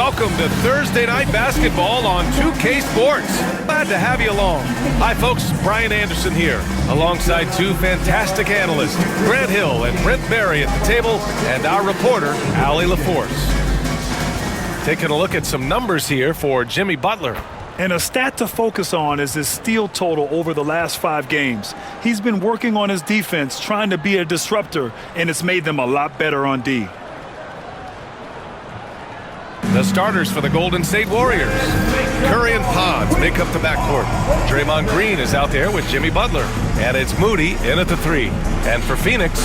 welcome to Thursday Night Basketball on 2K Sports. Glad to have you along. Hi, folks. Brian Anderson here, alongside two fantastic analysts, Grant Hill and Brent Berry at the table, and our reporter, Allie LaForce. Taking a look at some numbers here for Jimmy Butler. And a stat to focus on is his steal total over the last 5 games. He's been working on his defense, trying to be a disruptor, and it's made them a lot better on D. The starters for the Golden State Warriors. Curry and Pons make up the backcourt. Draymond Green is out there with Jimmy Butler. And it's Moody in at the 3. And for Phoenix,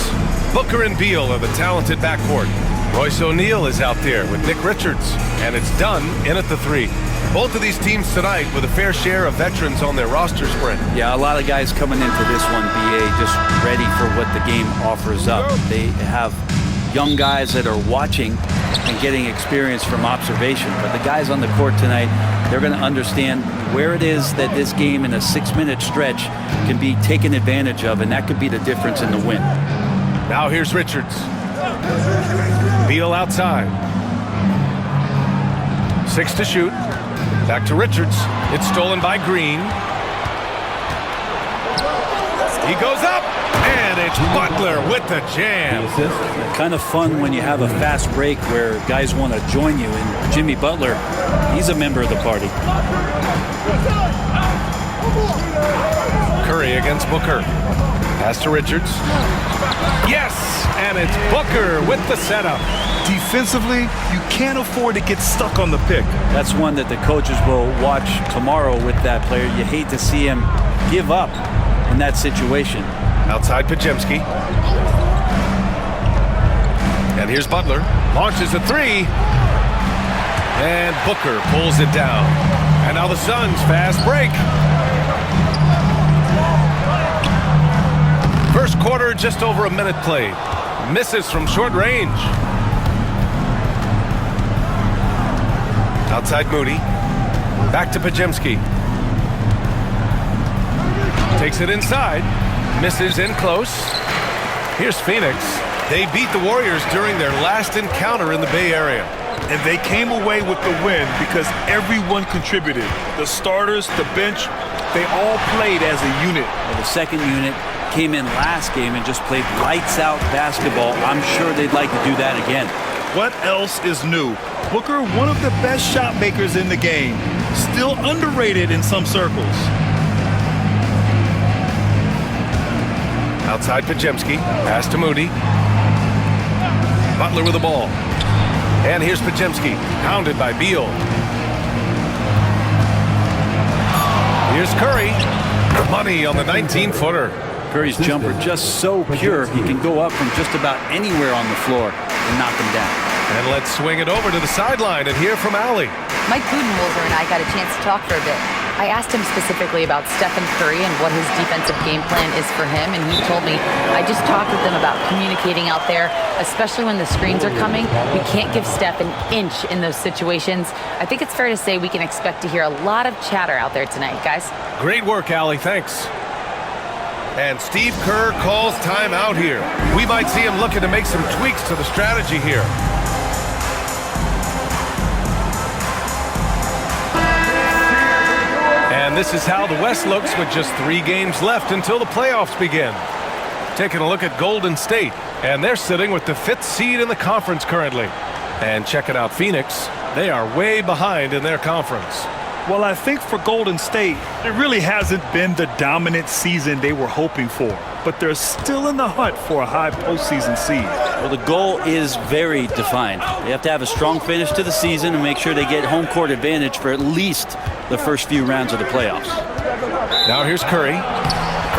Booker and Beal are the talented backcourt. Royce O'Neal is out there with Nick Richards. And it's Dunn in at the 3. Both of these teams tonight with a fair share of veterans on their rosters, Brent. Yeah, a lot of guys coming into this one, BA, just ready for what the game offers up. They have young guys that are watching and getting experience from observation. But the guys on the court tonight, they're going to understand where it is that this game in a 6-minute stretch can be taken advantage of, and that could be the difference in the win. Now here's Richards. Beal outside. 6 to shoot. Back to Richards. It's stolen by Green. He goes up, and it's Butler with the jam. Kind of fun when you have a fast break where guys want to join you, and Jimmy Butler, he's a member of the party. Curry against Booker. Pass to Richards. Yes, and it's Booker with the setup. Defensively, you can't afford to get stuck on the pick. That's one that the coaches will watch tomorrow with that player. You hate to see him give up in that situation. Outside Podziemski. And here's Butler. Launches a 3. And Booker pulls it down. And now the Suns fast break. First quarter, just over a minute played. Misses from short range. Outside Moody. Back to Podziemski. Takes it inside. Misses in close. Here's Phoenix. They beat the Warriors during their last encounter in the Bay Area. And they came away with the win because everyone contributed. The starters, the bench, they all played as a unit. Well, the second unit came in last game and just played lights out basketball. I'm sure they'd like to do that again. What else is new? Booker, one of the best shot makers in the game. Still underrated in some circles. Outside Podziemski. Pass to Moody. Butler with the ball. And here's Podziemski. Pounded by Beal. Here's Curry. Money on the 19-footer. Curry's jumper just so pure, he can go up from just about anywhere on the floor and knock him down. And let's swing it over to the sideline and hear from Allie. Mike Budenholzer and I got a chance to talk for a bit. I asked him specifically about Stephen Curry and what his defensive game plan is for him, and he told me, I just talked with them about communicating out there, especially when the screens are coming. We can't give Steph an inch in those situations. I think it's fair to say we can expect to hear a lot of chatter out there tonight, guys. Great work, Allie. Thanks. And Steve Kerr calls timeout here. We might see him looking to make some tweaks to the strategy here. And this is how the West looks with just 3 games left until the playoffs begin. Taking a look at Golden State, and they're sitting with the 5th seed in the conference currently. And checking out Phoenix, they are way behind in their conference. Well, I think for Golden State, it really hasn't been the dominant season they were hoping for. But they're still in the hunt for a high postseason seed. Well, the goal is very defined. They have to have a strong finish to the season and make sure they get home court advantage for at least the first few rounds of the playoffs. Now here's Curry.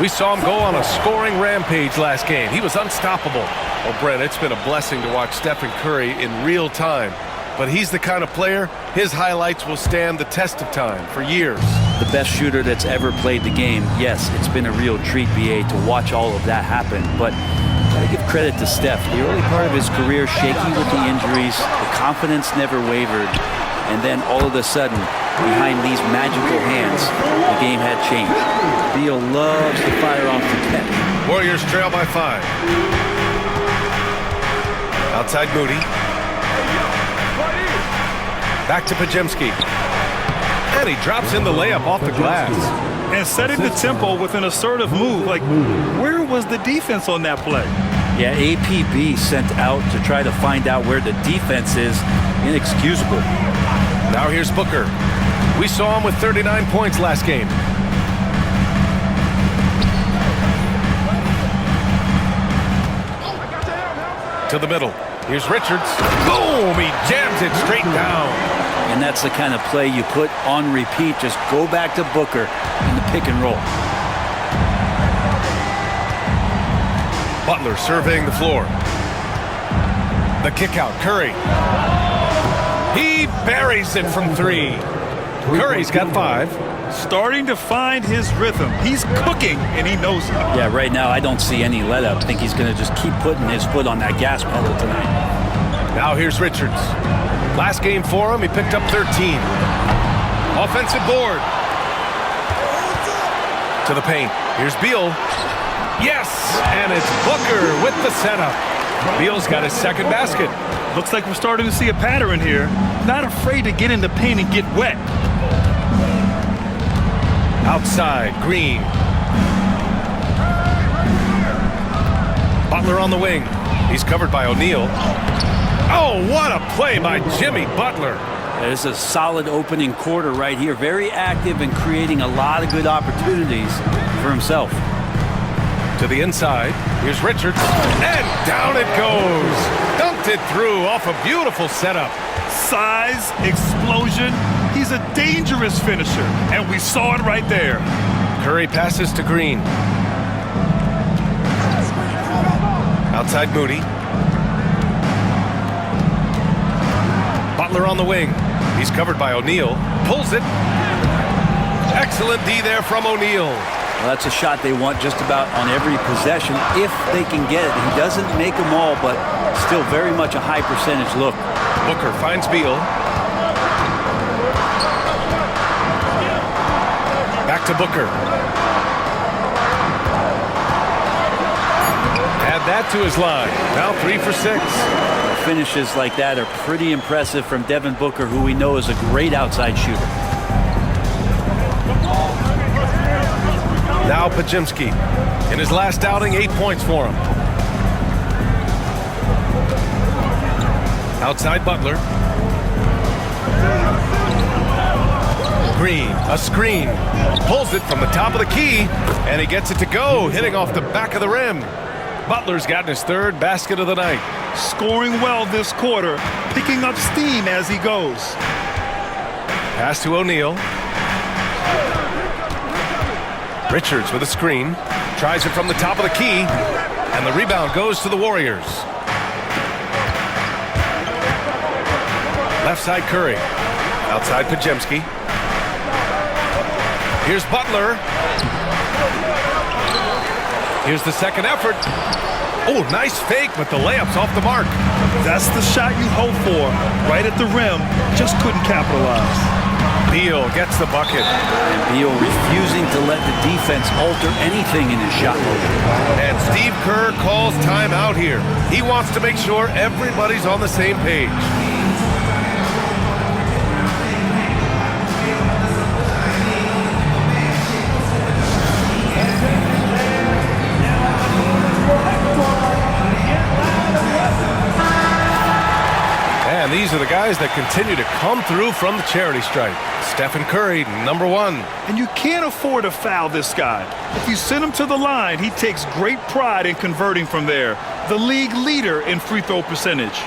We saw him go on a scoring rampage last game. He was unstoppable. Well, Brent, it's been a blessing to watch Stephen Curry in real time. But he's the kind of player, his highlights will stand the test of time for years. The best shooter that's ever played the game. Yes, it's been a real treat, BA, to watch all of that happen. But I give credit to Steph. The early part of his career, shaky with the injuries, the confidence never wavered. And then all of a sudden, behind these magical hands, the game had changed. Beal loves to fire off the catch. Warriors trail by 5. Outside Moody. Back to Pajemski. And he drops in the layup off the glass. And setting the tempo with an assertive move. Like, where was the defense on that play? Yeah, APB sent out to try to find out where the defense is. Inexcusable. Now here's Booker. We saw him with 39 points last game. To the middle. Here's Richards. Boom! He jams it straight down. And that's the kind of play you put on repeat. Just go back to Booker in the pick and roll. Butler surveying the floor. The kick out. Curry. He buries it from 3. Curry's got 5. Starting to find his rhythm. He's cooking, and he knows it. Yeah, right now I don't see any let up. I think he's going to just keep putting his foot on that gas pedal tonight. Now here's Richards. Last game for him, he picked up 13. Offensive board. To the paint. Here's Beal. Yes! And it's Booker with the setup. Beal's got his second basket. Looks like we're starting to see a pattern here. Not afraid to get in the paint and get wet. Outside, Green. Butler on the wing. He's covered by O'Neal. Oh, what a play by Jimmy Butler. There's a solid opening quarter right here. Very active and creating a lot of good opportunities for himself. To the inside. Here's Richards. And down it goes. Dumped it through off a beautiful setup. Size, explosion. He's a dangerous finisher, and we saw it right there. Curry passes to Green. Outside Moody. Butler on the wing. He's covered by O'Neal. Pulls it. Excellent D there from O'Neal. Well, that's a shot they want just about on every possession if they can get it. He doesn't make them all, but still very much a high percentage look. Booker finds Beal. Back to Booker. Add that to his line. Now 3 for 6. Finishes like that are pretty impressive from Devin Booker, who we know is a great outside shooter. Now Pajemski. In his last outing, 8 points for him. Outside Butler. Green, a screen. Pulls it from the top of the key, and he gets it to go, hitting off the back of the rim. Butler's gotten his 3rd basket of the night. Scoring well this quarter, picking up steam as he goes. Pass to O'Neal. Richards with a screen. Tries it from the top of the key, and the rebound goes to the Warriors. Left side Curry. Outside Pajemski. Here's Butler. Here's the second effort. Oh, nice fake, but the layup's off the mark. That's the shot you hope for. Right at the rim. Just couldn't capitalize. Beal gets the bucket. And Beal refusing to let the defense alter anything in his shot motion. And Steve Kerr calls timeout here. He wants to make sure everybody's on the same page. And these are the guys that continue to come through from the charity stripe. Stephen Curry, number 1. And you can't afford to foul this guy. If you send him to the line, he takes great pride in converting from there. The league leader in free throw percentage.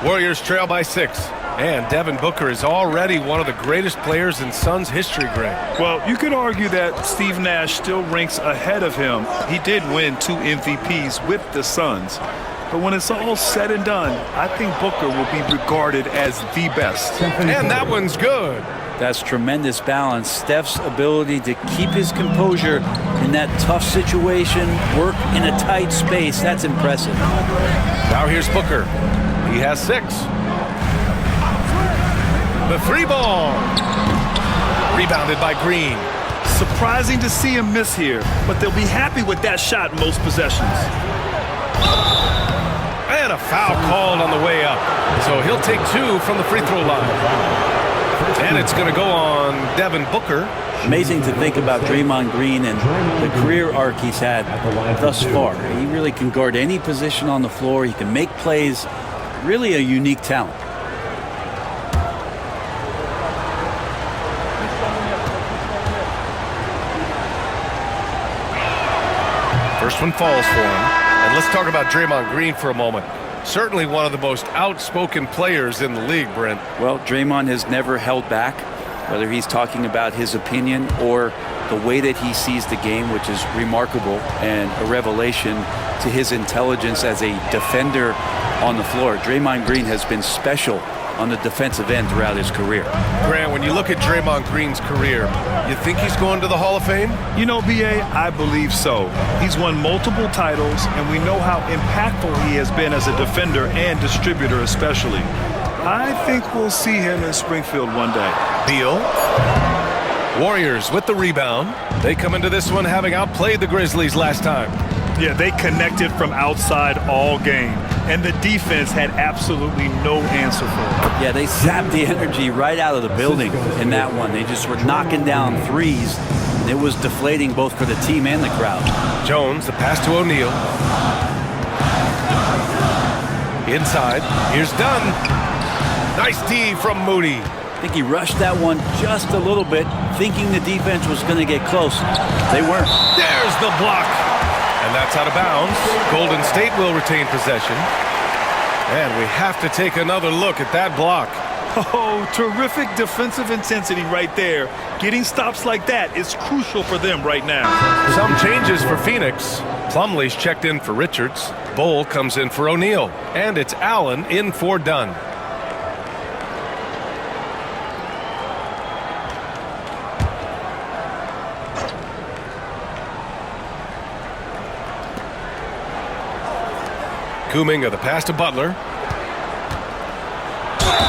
Warriors trail by 6. And Devin Booker is already one of the greatest players in Suns history, Greg. Well, you could argue that Steve Nash still ranks ahead of him. He did win 2 MVPs with the Suns. But when it's all said and done, I think Booker will be regarded as the best. And that one's good. That's tremendous balance. Steph's ability to keep his composure in that tough situation, work in a tight space, that's impressive. Now here's Booker. He has 6. The 3 ball. Rebounded by Green. Surprising to see him miss here, but they'll be happy with that shot most possessions. And a foul called on the way up. So he'll take 2 from the free throw line. And it's going to go on Devin Booker. Amazing to think about Draymond Green and the career arc he's had thus far. He really can guard any position on the floor. He can make plays. Really a unique talent. First one falls for him. And let's talk about Draymond Green for a moment. Certainly one of the most outspoken players in the league, Brent. Well, Draymond has never held back, whether he's talking about his opinion or the way that he sees the game, which is remarkable and a revelation to his intelligence as a defender on the floor. Draymond Green has been special on the defensive end throughout his career. Grant, when you look at Draymond Green's career, you think he's going to the Hall of Fame? You know, B.A., I believe so. He's won multiple titles, and we know how impactful he has been as a defender and distributor especially. I think we'll see him in Springfield one day. Beal. Warriors with the rebound. They come into this one having outplayed the Grizzlies last time. Yeah, they connected from outside all game, and the defense had absolutely no answer for it. Yeah, they zapped the energy right out of the building in that one. They just were knocking down threes, and it was deflating both for the team and the crowd. Jones, the pass to O'Neal. Inside, here's Dunn. Nice D from Moody. I think he rushed that one just a little bit, thinking the defense was going to get close. They weren't. There's the block. And that's out of bounds. Golden State will retain possession. And we have to take another look at that block. Oh, terrific defensive intensity right there. Getting stops like that is crucial for them right now. Some changes for Phoenix. Plumlee's checked in for Richards. Bull comes in for O'Neal. And it's Allen in for Dunn. Kuminga, the pass to Butler.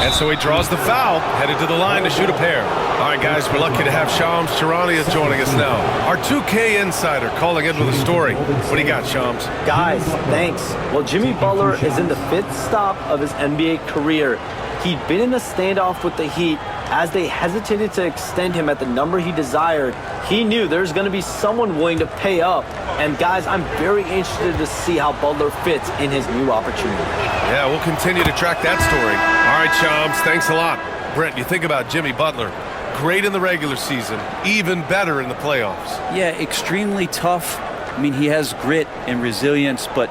And so he draws the foul, headed to the line to shoot a pair. All right, guys, we're lucky to have Shams Charania joining us now. Our 2K insider calling in with a story. What do you got, Shams? Guys, thanks. Well, Jimmy Butler is in the 5th stop of his NBA career. He'd been in a standoff with the Heat. As they hesitated to extend him at the number he desired, he knew there's going to be someone willing to pay up. And guys, I'm very interested to see how Butler fits in his new opportunity. Yeah, we'll continue to track that story. All right, Shams, thanks a lot. Brent, you think about Jimmy Butler. Great in the regular season, even better in the playoffs. Yeah, extremely tough. I mean, he has grit and resilience, but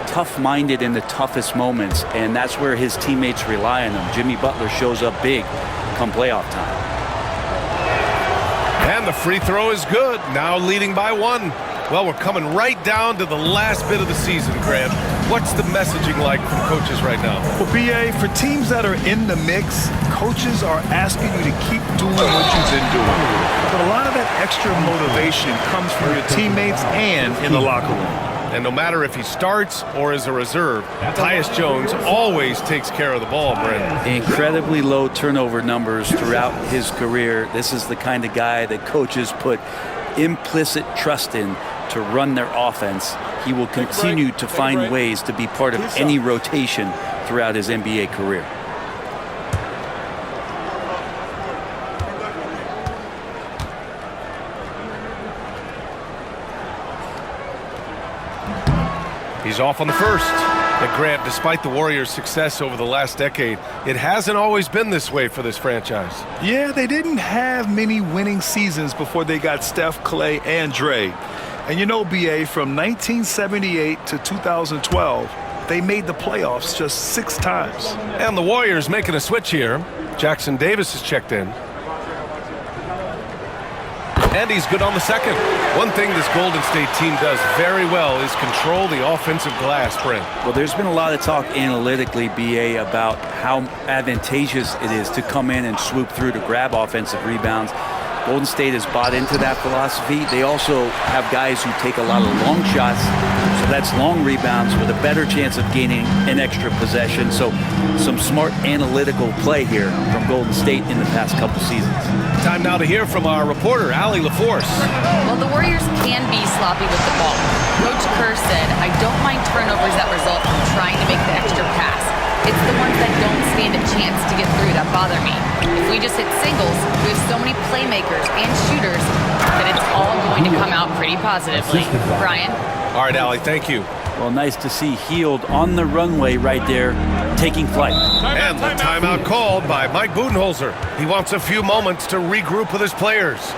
tough-minded in the toughest moments, and that's where his teammates rely on him. Jimmy Butler shows up big come playoff time. And the free throw is good, now leading by 1. Well, we're coming right down to the last bit of the season, Grant. What's the messaging like from coaches right now? Well, B.A., for teams that are in the mix, coaches are asking you to keep doing what you've been doing. But a lot of that extra motivation comes from your teammates and in the locker room. And no matter if he starts or is a reserve, Tyus Jones always takes care of the ball, Brent. Incredibly low turnover numbers throughout his career. This is the kind of guy that coaches put implicit trust in to run their offense. He will continue to find ways to be part of any rotation throughout his NBA career. He's off on the first. And Grant, despite the Warriors' success over the last decade, it hasn't always been this way for this franchise. Yeah, they didn't have many winning seasons before they got Steph, Clay, and Dre. And you know, B.A., from 1978 to 2012, they made the playoffs just 6 times. And the Warriors making a switch here. Jackson Davis is checked in. And he's good on the second. One thing this Golden State team does very well is control the offensive glass, Brent. Well, there's been a lot of talk analytically, BA, about how advantageous it is to come in and swoop through to grab offensive rebounds. Golden State has bought into that philosophy. They also have guys who take a lot of long shots, so So that's long rebounds with a better chance of gaining an extra possession. So some smart analytical play here from Golden State in the past couple seasons. Time now to hear from our reporter, Allie LaForce. Well, the Warriors can be sloppy with the ball. Coach Kerr said, I don't mind turnovers that result from trying to make the extra pass. It's the ones that don't stand a chance to get through that bother me. If we just hit singles, we have so many playmakers and shooters that it's all going to come out pretty positively. Brian? All right, Allie, thank you. Well, nice to see Hield on the runway right there, taking flight. And the timeout called by Mike Budenholzer. He wants a few moments to regroup with his players.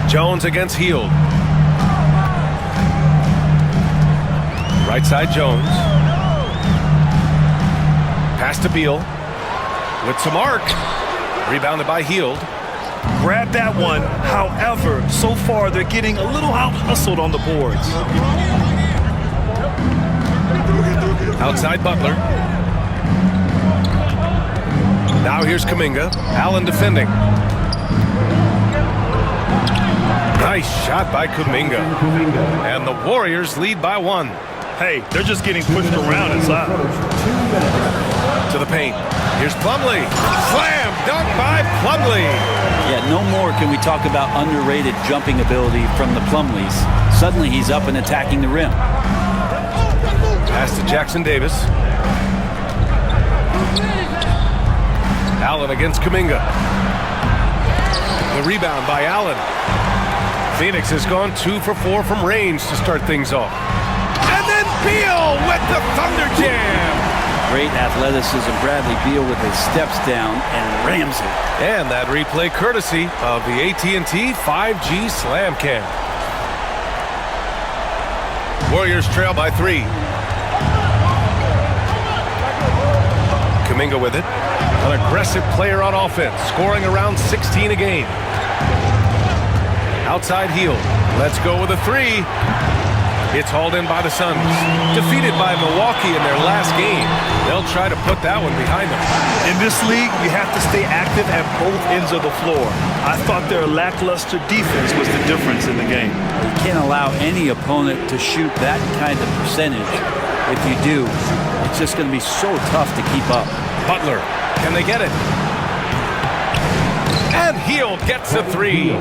Jones against Hield. Right side Jones. Pass to Beal. With some arc. Rebounded by Hield. Grab that one. However, so far they're getting a little out-hustled on the boards. Outside Butler. Now here's Kuminga. Allen defending. Nice shot by Kuminga. And the Warriors lead by 1. Hey, they're just getting pushed around inside. To the paint. Here's Plumlee. Slam dunk by Plumlee. Yeah, no more can we talk about underrated jumping ability from the Plumlees. Suddenly he's up and attacking the rim. Pass to Jackson Davis. Allen against Kuminga. The rebound by Allen. Phoenix has gone 2 for 4 from range to start things off. And then Beal with the Thunder Jam. Great athleticism. Bradley Beal with his steps down and rams it. And that replay courtesy of the AT&T 5G Slam Cam. Warriors trail by 3. Kuminga with it. An aggressive player on offense, scoring around 16 a game. Outside Hield. Let's go with a 3. It's hauled in by the Suns. Defeated by Milwaukee in their last game. They'll try to put that one behind them. In this league, you have to stay active at both ends of the floor. I thought their lackluster defense was the difference in the game. You can't allow any opponent to shoot that kind of percentage. If you do, it's just going to be so tough to keep up. Butler, can they get it? And Hield gets a 3.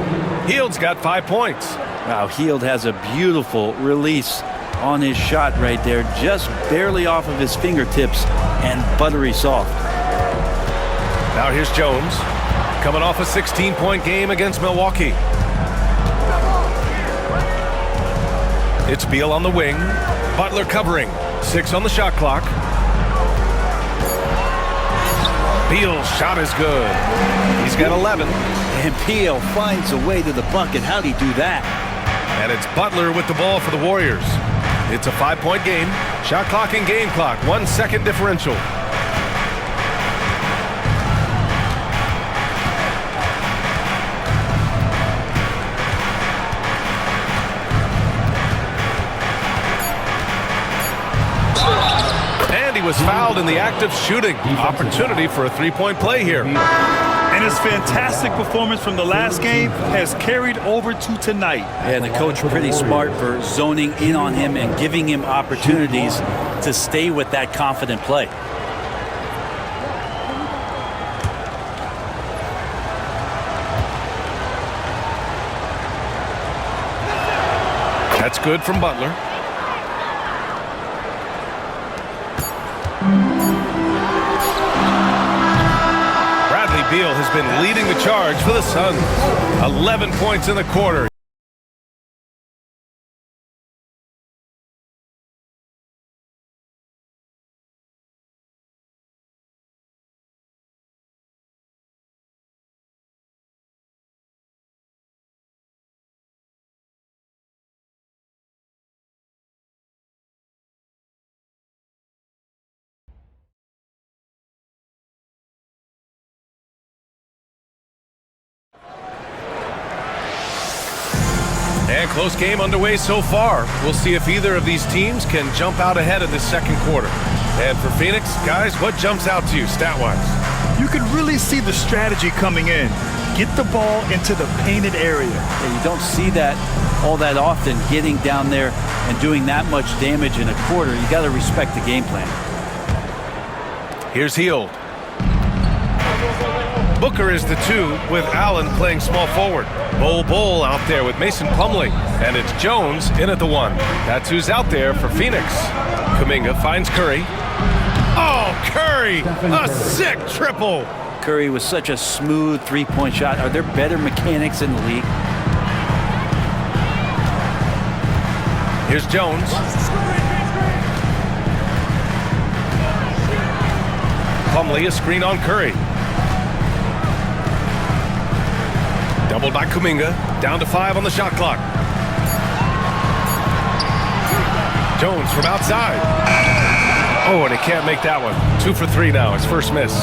Hield's got 5 points. Wow, Hield has a beautiful release on his shot right there, just barely off of his fingertips and buttery soft. Now here's Jones, coming off a 16-point game against Milwaukee. It's Beal on the wing. Butler covering. 6 on the shot clock. Beal's shot is good. He's got 11. And Beal finds a way to the bucket. How'd he do that? And it's Butler with the ball for the Warriors. It's a 5-point game. Shot clock and game clock. 1 second differential. And he was fouled in the act of shooting. Opportunity for a 3-point play here. And his fantastic performance from the last game has carried over to tonight. And the coach pretty smart for zoning in on him and giving him opportunities to stay with that confident play. That's good from Butler. Beal has been leading the charge for the Suns. 11 points in the quarter. And close game underway so far. We'll see if either of these teams can jump out ahead of this second quarter. And for Phoenix, guys, what jumps out to you stat-wise? You can really see the strategy coming in. Get the ball into the painted area. Yeah, you don't see that all that often, getting down there and doing that much damage in a quarter. You got to respect the game plan. Here's Hield. Booker is the 2 with Allen playing small forward. Bol out there with Mason Plumlee. And it's Jones in at the 1. That's who's out there for Phoenix. Kuminga finds Curry. Oh, Curry! A sick triple! Curry was such a smooth three-point shot. Are there better mechanics in the league? Here's Jones. Plumlee, a screen on Curry. Doubled by Kuminga. Down to 5 on the shot clock. Jones from outside. Oh, and he can't make that one. 2 for 3 now. His first miss.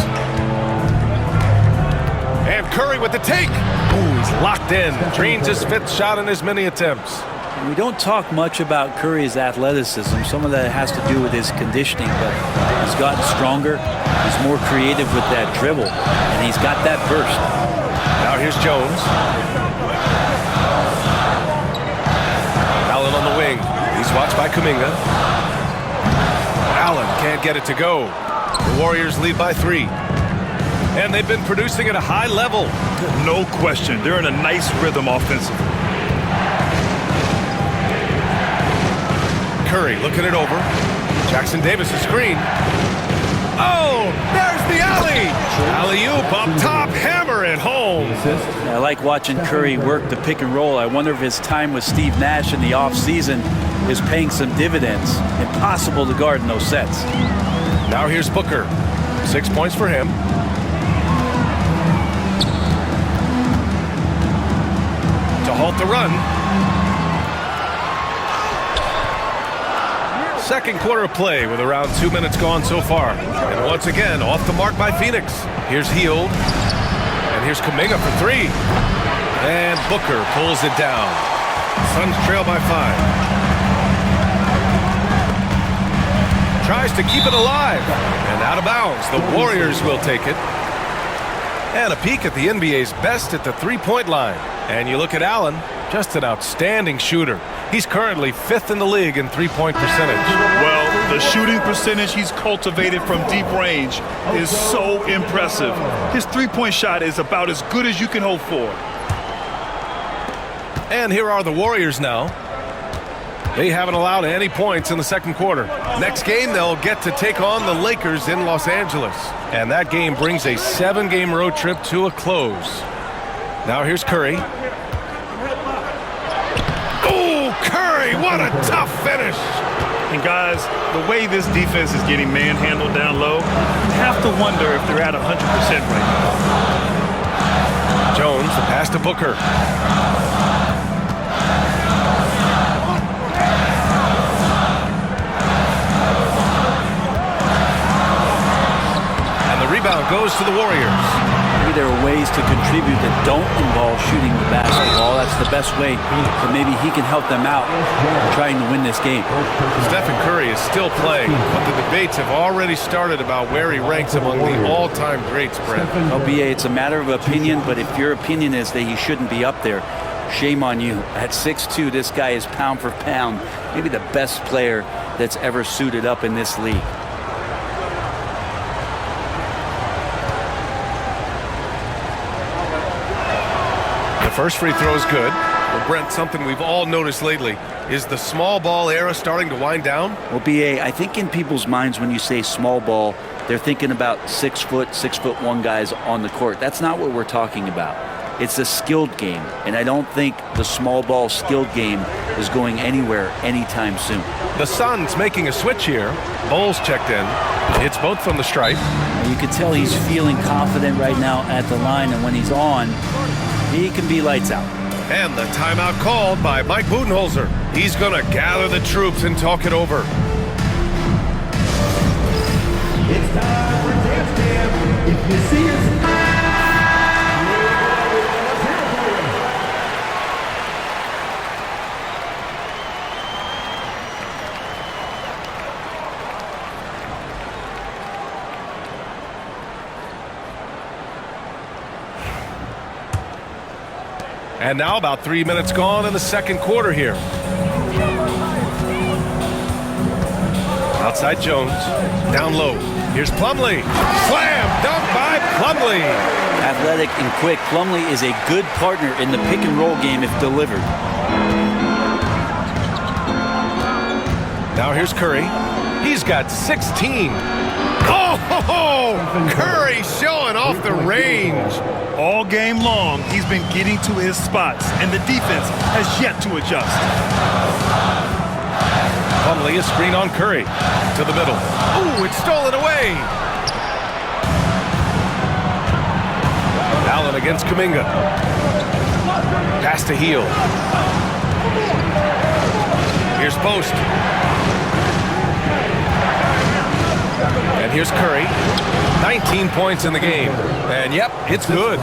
And Curry with the take. Ooh, he's locked in. Drains his 5th shot in as many attempts. We don't talk much about Curry's athleticism. Some of that has to do with his conditioning, but he's gotten stronger. He's more creative with that dribble, and he's got that burst. Now here's Jones. Allen on the wing. He's watched by Kuminga. Allen can't get it to go. The Warriors lead by 3. And they've been producing at a high level. No question. They're in a nice rhythm offensively. Curry looking it over. Jackson Davis' screen. Oh, there's the alley. Alley-oop up top, hammer it home. I like watching Curry work the pick and roll. I wonder if his time with Steve Nash in the offseason is paying some dividends. Impossible to guard in those sets. Now here's Booker. 6 points for him. To halt the run. Second quarter of play with around 2 minutes gone so far. And once again, off the mark by Phoenix. Here's Hield. And here's Kuminga for 3. And Booker pulls it down. Suns trail by 5. Tries to keep it alive. And out of bounds. The Warriors will take it. And a peek at the NBA's best at the three-point line. And you look at Allen, just an outstanding shooter. He's currently 5th in the league in three-point percentage. Well, the shooting percentage he's cultivated from deep range is so impressive. His three-point shot is about as good as you can hope for. And here are the Warriors now. They haven't allowed any points in the second quarter. Next game, they'll get to take on the Lakers in Los Angeles. And that game brings a 7-game road trip to a close. Now here's Curry. Oh, Curry, what a tough finish. And guys, the way this defense is getting manhandled down low, you have to wonder if they're at 100% right now. Jones, the pass to Booker. Rebound goes to the Warriors. Maybe there are ways to contribute that don't involve shooting the basketball. That's the best way. So maybe he can help them out trying to win this game. Stephen Curry is still playing, but the debates have already started about where he ranks among the all-time greats, Brent. LBA, it's a matter of opinion, but if your opinion is that he shouldn't be up there, shame on you. At 6'2", this guy is pound for pound, maybe the best player that's ever suited up in this league. First free throw is good. But Brent, something we've all noticed lately is the small ball era starting to wind down. Well, BA, I think in people's minds when you say small ball, they're thinking about 6'1" guys on the court. That's not what we're talking about. It's a skilled game, and I don't think the small ball skilled game is going anywhere anytime soon. The Suns making a switch here. Bowles checked in. It's both from the stripe. You can tell he's feeling confident right now at the line, and when he's on, he can be lights out. And the timeout called by Mike Budenholzer. He's going to gather the troops and talk it over. It's time for Dance Cam. If you see us. And now about 3 minutes gone in the second quarter here. Outside Jones, down low. Here's Plumlee. Slam dunk by Plumlee. Athletic and quick, Plumlee is a good partner in the pick and roll game if delivered. Now here's Curry. He's got 16. Oh, Curry showing off the range. All game long, he's been getting to his spots, and the defense has yet to adjust. Plumlee is screen on Curry. To the middle. Ooh, it's stolen away. Allen against Kuminga. Pass to Heel. Here's Post. And here's Curry. 19 points in the game. And yep, it's good.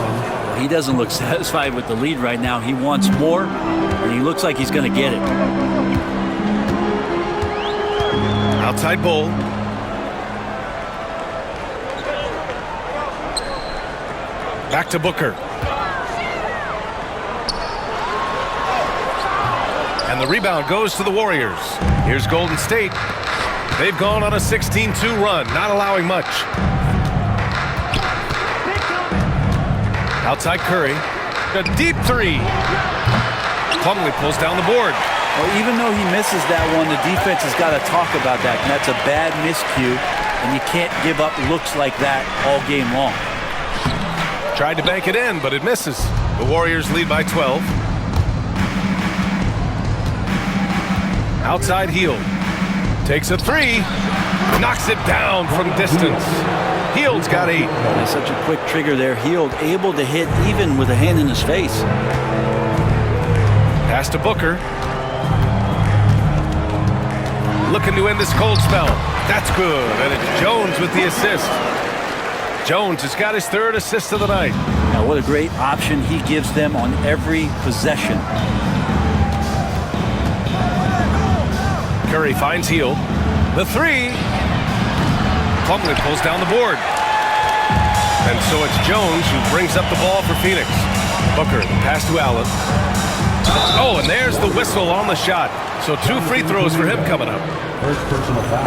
He doesn't look satisfied with the lead right now. He wants more, and he looks like he's going to get it. Outside Bull. Back to Booker. And the rebound goes to the Warriors. Here's Golden State. They've gone on a 16-2 run, not allowing much. Outside Curry. A deep three. Plumlee pulls down the board. Well, even though he misses that one, the defense has got to talk about that. And that's a bad miscue, and you can't give up looks like that all game long. Tried to bank it in, but it misses. The Warriors lead by 12. Outside Heel. Takes a three. Knocks it down from distance. Hield's got 8. That's such a quick trigger there. Hield able to hit even with a hand in his face. Pass to Booker. Looking to end this cold spell. That's good. And it's Jones with the assist. Jones has got his 3rd assist of the night. Now, what a great option he gives them on every possession. Curry finds Heel. The 3. Plumlee pulls down the board. And so it's Jones who brings up the ball for Phoenix. Booker, pass to Allen. Oh, and there's the whistle on the shot. So 2 free throws for him coming up.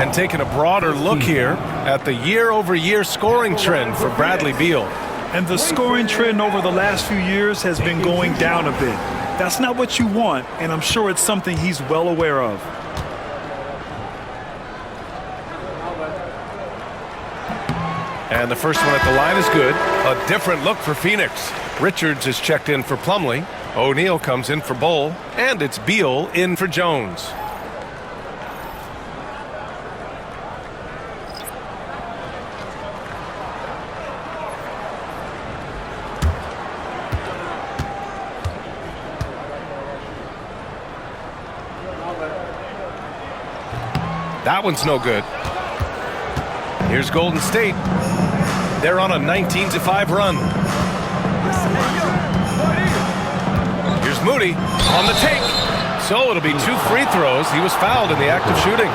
And taking a broader look here at the year-over-year scoring trend for Bradley Beal. And the scoring trend over the last few years has been going down a bit. That's not what you want, and I'm sure it's something he's well aware of. And the first one at the line is good. A different look for Phoenix. Richards is checked in for Plumlee. O'Neal comes in for Bull. And it's Beal in for Jones. That one's no good. Here's Golden State. They're on a 19-5 run. Here's Moody on the take. So it'll be 2 free throws. He was fouled in the act of shooting.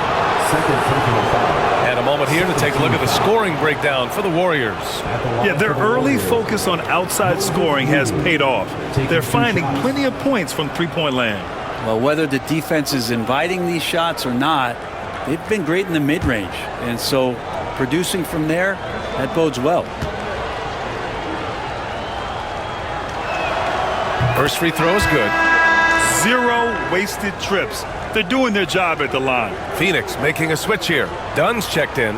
And a moment here to take a look at the scoring breakdown for the Warriors. Yeah, their early focus on outside scoring has paid off. They're finding plenty of points from three-point land. Well, whether the defense is inviting these shots or not, they've been great in the mid-range. And so producing from there, that bodes well. First free throw is good. 0 wasted trips. They're doing their job at the line. Phoenix making a switch here. Dunn's checked in.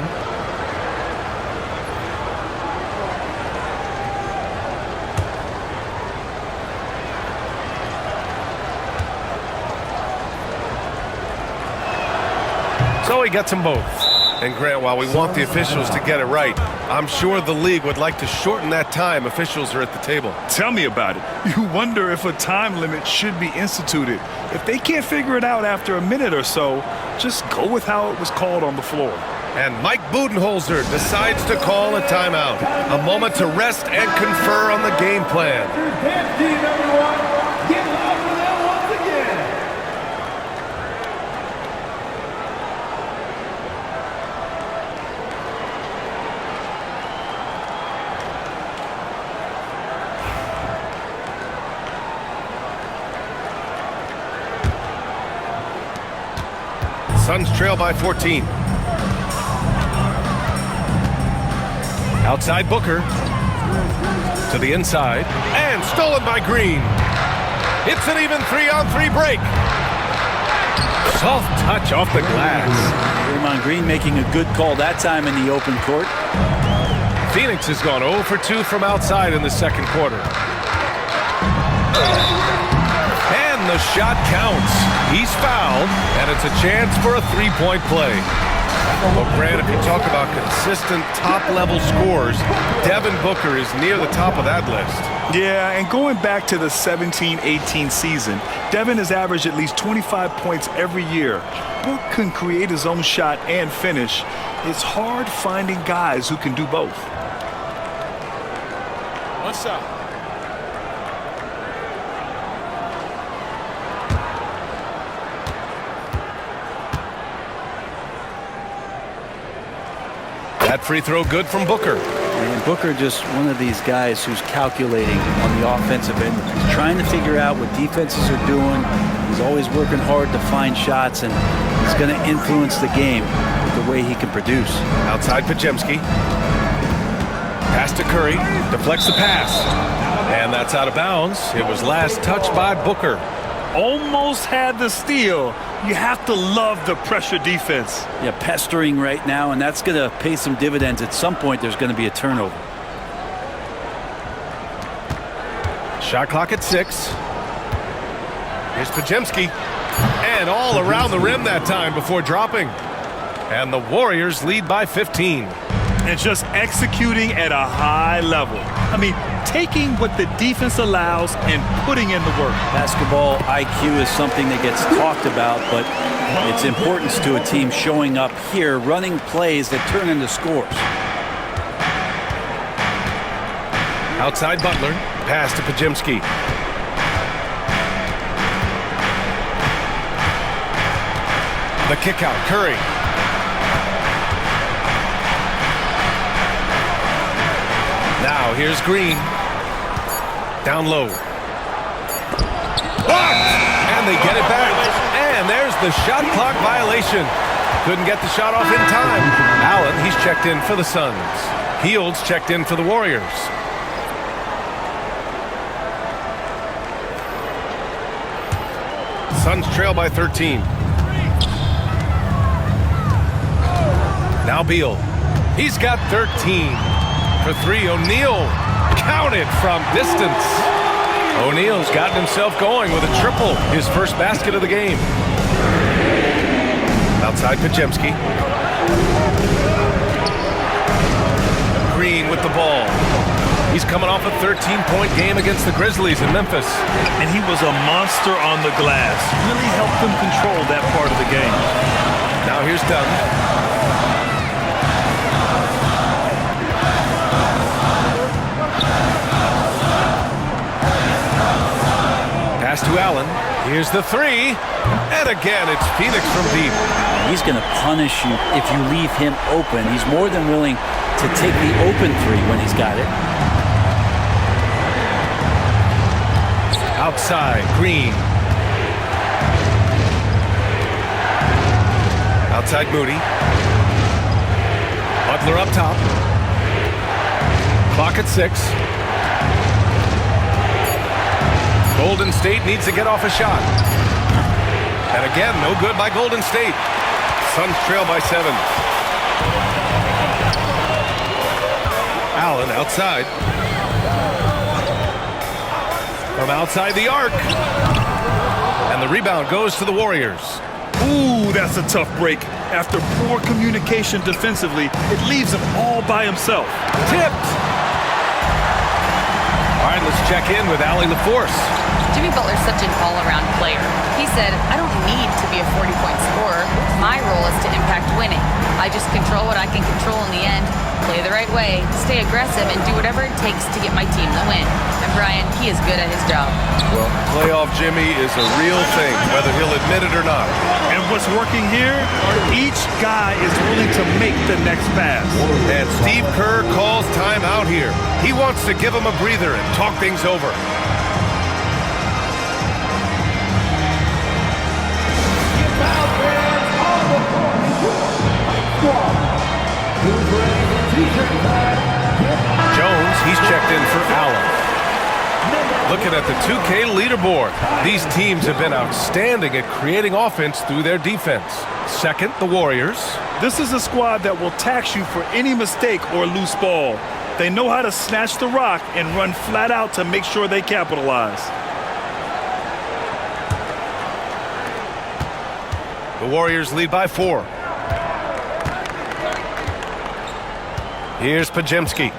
So he gets them both. And Grant, while we want the officials to get it right, I'm sure the league would like to shorten that time officials are at the table. Tell me about it. You wonder if a time limit should be instituted. If they can't figure it out after a minute or so, just go with how it was called on the floor. And Mike Budenholzer decides to call a timeout. A moment to rest and confer on the game plan. Dance team, everyone. Get loud for them once again. Suns trail by 14. Outside Booker. To the inside. And stolen by Green. It's an even 3-on-3 break. Soft touch off the glass. Draymond Green making a good call that time in the open court. Phoenix has gone 0 for 2 from outside in the second quarter. And the shot counts. He's fouled, and it's a chance for a three-point play. Well, Grant, if you talk about consistent top-level scores, Devin Booker is near the top of that list. Yeah, and going back to the 17-18 season, Devin has averaged at least 25 points every year. Book can create his own shot and finish. It's hard finding guys who can do both. What's up? That free throw good from Booker. And Booker just one of these guys who's calculating on the offensive end. He's trying to figure out what defenses are doing. He's always working hard to find shots, and he's going to influence the game with the way he can produce. Outside Pajemski. Pass to Curry. Deflects the pass. And that's out of bounds. It was last touched by Booker. Almost had the steal. You have to love the pressure defense. Yeah, pestering right now, and that's going to pay some dividends. At some point, there's going to be a turnover. Shot clock at 6. Here's Pajemski. And all around the rim that time before dropping. And the Warriors lead by 15. And just executing at a high level. I mean, taking what the defense allows and putting in the work. Basketball IQ is something that gets talked about, but its importance to a team showing up here, running plays that turn into scores. Outside Butler. Pass to Pajemski. The kick out. Curry. Now here's Green. Down low. Blocked! And they get it back. And there's the shot clock violation. Couldn't get the shot off in time. Allen, he's checked in for the Suns. Heald's checked in for the Warriors. Suns trail by 13. Now Beal. He's got 13. For 3, O'Neal counted from distance. O'Neal's gotten himself going with a triple, his first basket of the game. Outside Pajemski. Green with the ball. He's coming off a 13-point game against the Grizzlies in Memphis. And he was a monster on the glass. Really helped them control that part of the game. Now here's Dunn. Pass to Allen. Here's the 3. And again, it's Phoenix from deep. He's going to punish you if you leave him open. He's more than willing to take the open 3 when he's got it. Outside, Green. Outside, Moody. Butler up top. Clock at 6. Golden State needs to get off a shot. And again, no good by Golden State. Suns trail by 7. Allen outside. From outside the arc. And the rebound goes to the Warriors. Ooh, that's a tough break. After poor communication defensively, it leaves him all by himself. Tipped. All right, let's check in with Allie LaForce. Jimmy Butler's such an all-around player. He said, I don't need to be a 40-point scorer. My role is to impact winning. I just control what I can control in the end, play the right way, stay aggressive, and do whatever it takes to get my team the win. And Brian, he is good at his job. Well, playoff Jimmy is a real thing, whether he'll admit it or not. And what's working here, each guy is willing to make the next pass. And Steve Kerr calls time out here. He wants to give him a breather and talk things over. Foul fans on the looking at the 2K leaderboard. These teams have been outstanding at creating offense through their defense. Second, the Warriors. This is a squad that will tax you for any mistake or loose ball. They know how to snatch the rock and run flat out to make sure they capitalize. The Warriors lead by 4. Here's Pajemski.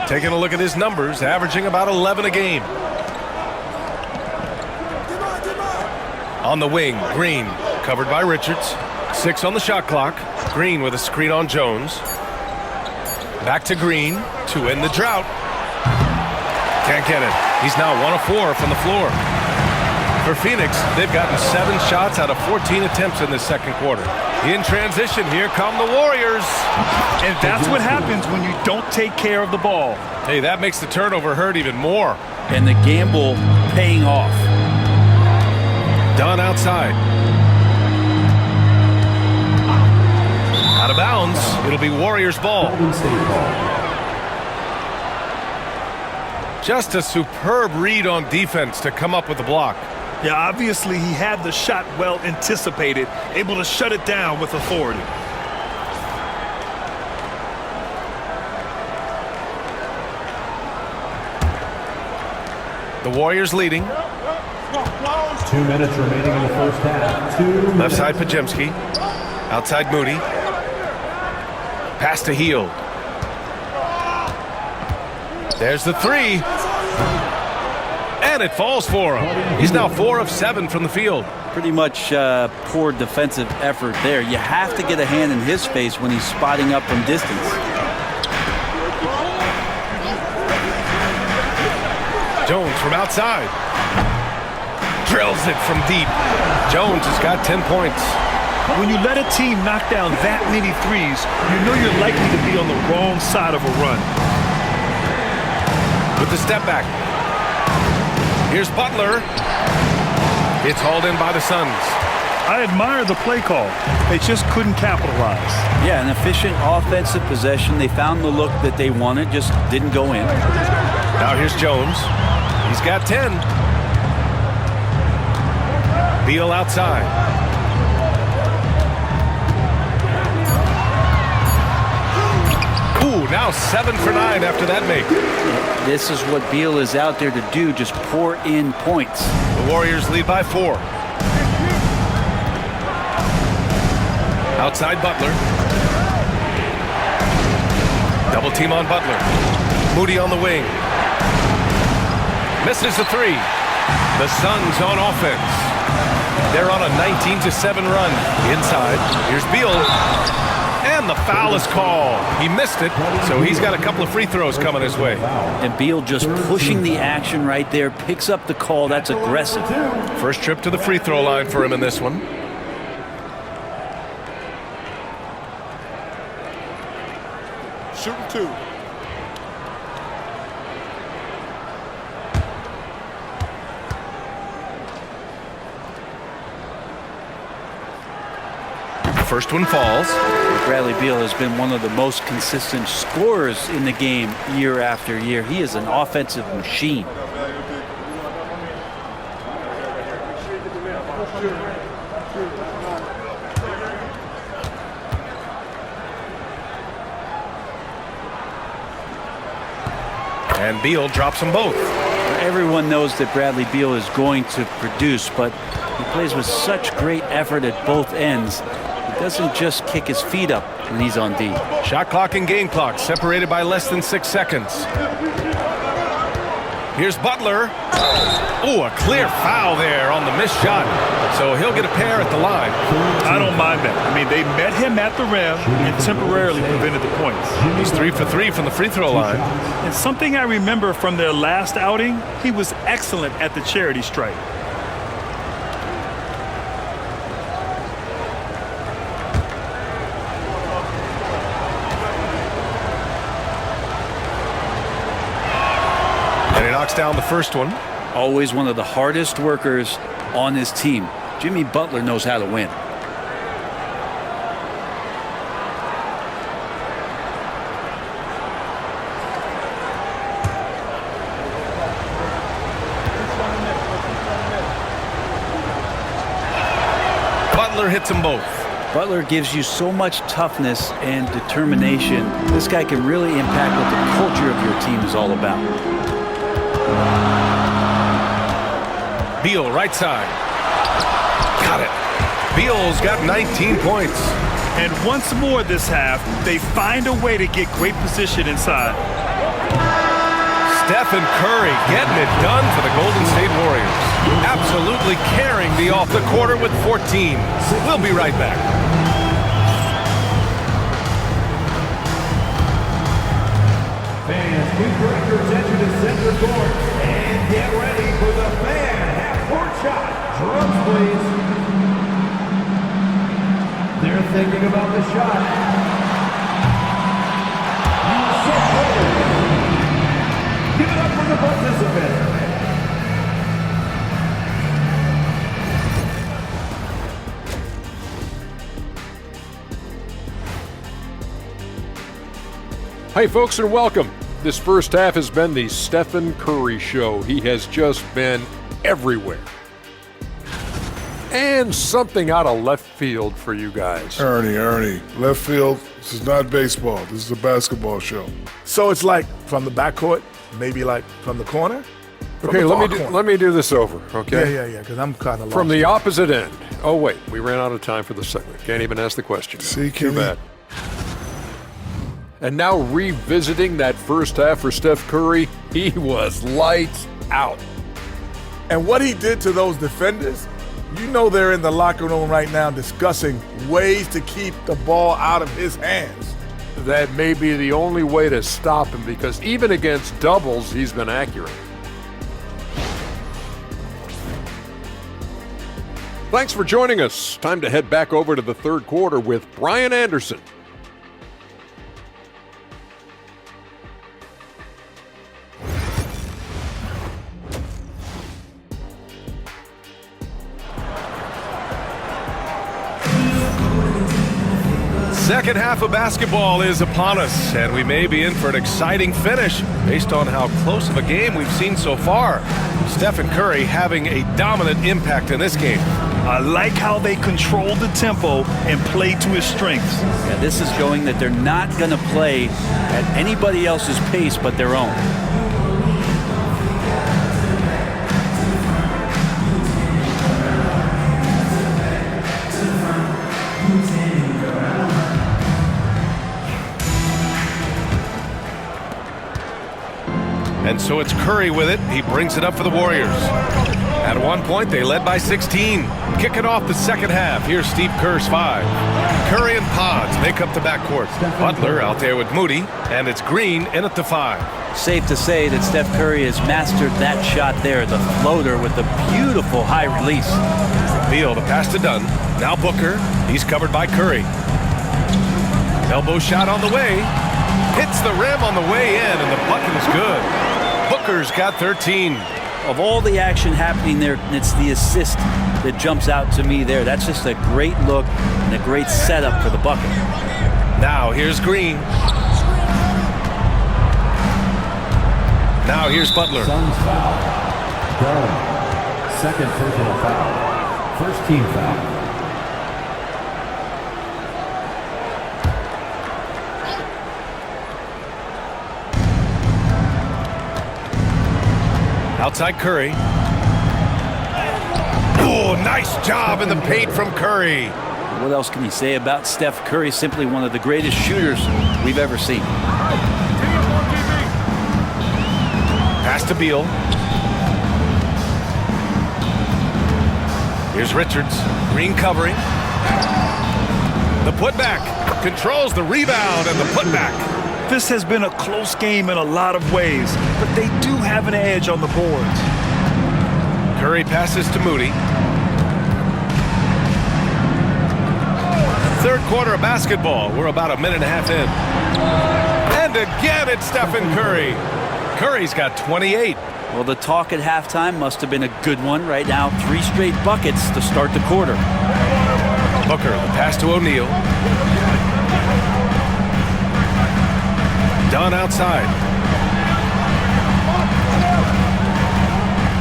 Taking a look at his numbers, averaging about 11 a game. On the wing, Green, covered by Richards. 6 on the shot clock. Green with a screen on Jones. Back to Green to end the drought. Can't get it. He's now 1 of 4 from the floor. For Phoenix, they've gotten 7 shots out of 14 attempts in this second quarter. In transition, here come the Warriors. And that's what happens when you don't take care of the ball. Hey, that makes the turnover hurt even more. And the gamble paying off. Dunn outside. Out of bounds. It'll be Warriors ball. Just a superb read on defense to come up with the block. Yeah, obviously he had the shot well anticipated, able to shut it down with authority. The Warriors leading. 2 minutes remaining in the first half. Left side Pajemski. Outside Moody. Pass to Hield. There's the 3. And it falls for him. He's now 4 of 7 from the field. Pretty much poor defensive effort there. You have to get a hand in his face when he's spotting up from distance. Jones from outside. Drills it from deep. Jones has got 10 points. When you let a team knock down that many threes, you know you're likely to be on the wrong side of a run. With the step back. Here's Butler. It's hauled in by the Suns. I admire the play call. They just couldn't capitalize. Yeah, an efficient offensive possession. They found the look that they wanted, just didn't go in. Now here's Jones. He's got 10. Beal outside. Ooh, now 7 for 9 after that make. This is what Beal is out there to do, just pour in points. The Warriors lead by 4. Outside Butler. Double team on Butler. Moody on the wing. Misses the 3. The Suns on offense. They're on a 19-7 run. Inside. Here's Beal. And the foul is called. He missed it, so he's got a couple of free throws coming his way. And Beal just pushing the action right there, picks up the call. That's aggressive. First trip to the free throw line for him in this one. Shooting 2. First one falls. Bradley Beal has been one of the most consistent scorers in the game year after year. He is an offensive machine. And Beal drops them both. Everyone knows that Bradley Beal is going to produce, but he plays with such great effort at both ends. He doesn't just kick his feet up when he's on D. Shot clock and game clock separated by less than 6 seconds. Here's Butler. Oh, a clear foul there on the missed shot. So he'll get a pair at the line. I don't mind that. I mean, they met him at the rim and temporarily prevented the points. He's 3 for 3 from the free throw line. And something I remember from their last outing, he was excellent at the charity stripe. And he knocks down the first one. Always one of the hardest workers on his team. Jimmy Butler knows how to win. Butler hits them both. Butler gives you so much toughness and determination. This guy can really impact what the culture of your team is all about. Beal, right side. Got it. Beal's got 19 points. And once more this half, they find a way to get great position inside. Stephen Curry getting it done for the Golden State Warriors. Absolutely carrying the off the quarter with 14. We'll be right back. Fans, please direct your attention to center court and get ready for the fan half-court shot. Drums, please. They're thinking about the shot. Give it up for the participant. Hey folks, and welcome. This first half has been the Stephen Curry show. He has just been everywhere. And something out of left field for you guys. Ernie, left field, this is not baseball. This is a basketball show. So it's like from the backcourt, maybe like from the corner? Okay, let me do this over, okay? Yeah, because I'm kind of lost. From the opposite end. Oh, wait, we ran out of time for the segment. Can't even ask the question. See, Too Kenny? bad. And now revisiting that first half for Steph Curry, he was lights out. And what he did to those defenders, you know they're in the locker room right now discussing ways to keep the ball out of his hands. That may be the only way to stop him, because even against doubles, he's been accurate. Thanks for joining us. Time to head back over to the third quarter with Brian Anderson. Second half of basketball is upon us, and we may be in for an exciting finish based on how close of a game we've seen so far. Stephen Curry having a dominant impact in this game. I like how they control the tempo and play to his strengths. Yeah, this is showing that they're not going to play at anybody else's pace but their own. And so it's Curry with it. He brings it up for the Warriors. At one point, they led by 16. Kicking off the second half, here's Steve Kerr's 5. Curry and Pods make up the backcourt. Butler out there with Moody, and it's Green in at the 5. Safe to say that Steph Curry has mastered that shot there, the floater with the beautiful high release. Beal, the pass to Dunn. Now Booker. He's covered by Curry. Elbow shot on the way. Hits the rim on the way in, and the bucket is good. Booker's got 13. Of all the action happening there, it's the assist that jumps out to me there. That's just a great look and a great setup for the bucket. Now here's Green. Now here's Butler. SUNS foul. Dalla. Second personal foul. First team foul. Outside Curry. Oh, nice job in the paint from Curry. What else can you say about Steph Curry? Simply one of the greatest shooters we've ever seen. Pass to Beal. Here's Richards. Green covering. The putback. Controls the rebound and the putback. This has been a close game in a lot of ways, but they do have an edge on the boards. Curry passes to Moody. Third quarter of basketball. We're about a minute and a half in. And again, it's Stephen Curry. Curry's got 28. Well, the talk at halftime must have been a good one. Right now, 3 straight buckets to start the quarter. Booker, the pass to O'Neal. Dunn outside.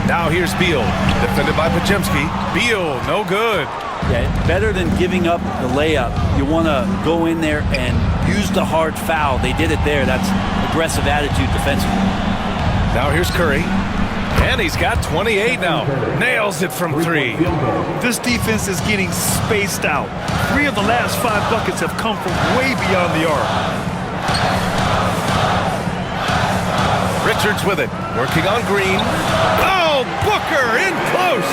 Now here's Beal, defended by Pajemski. Beal, no good. Yeah, better than giving up the layup. You want to go in there and use the hard foul. They did it there. That's aggressive attitude defensively. Now here's Curry. And he's got 28 now. Nails it from 3. This defense is getting spaced out. 3 of the last 5 buckets have come from way beyond the arc. Richards with it. Working on Green. Oh, Booker in close.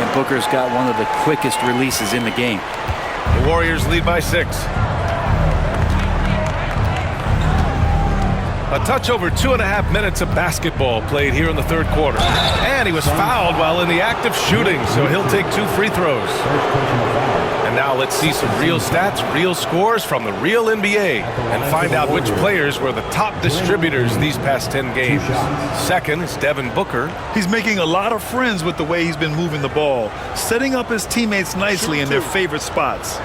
And Booker's got one of the quickest releases in the game. The Warriors lead by 6. A touch over 2.5 minutes of basketball played here in the third quarter. And he was fouled while in the act of shooting, so he'll take 2 free throws. And now let's see some real stats, real scores from the real NBA and find out which players were the top distributors these past 10 games. Second is Devin Booker. He's making a lot of friends with the way he's been moving the ball, setting up his teammates nicely in their favorite spots.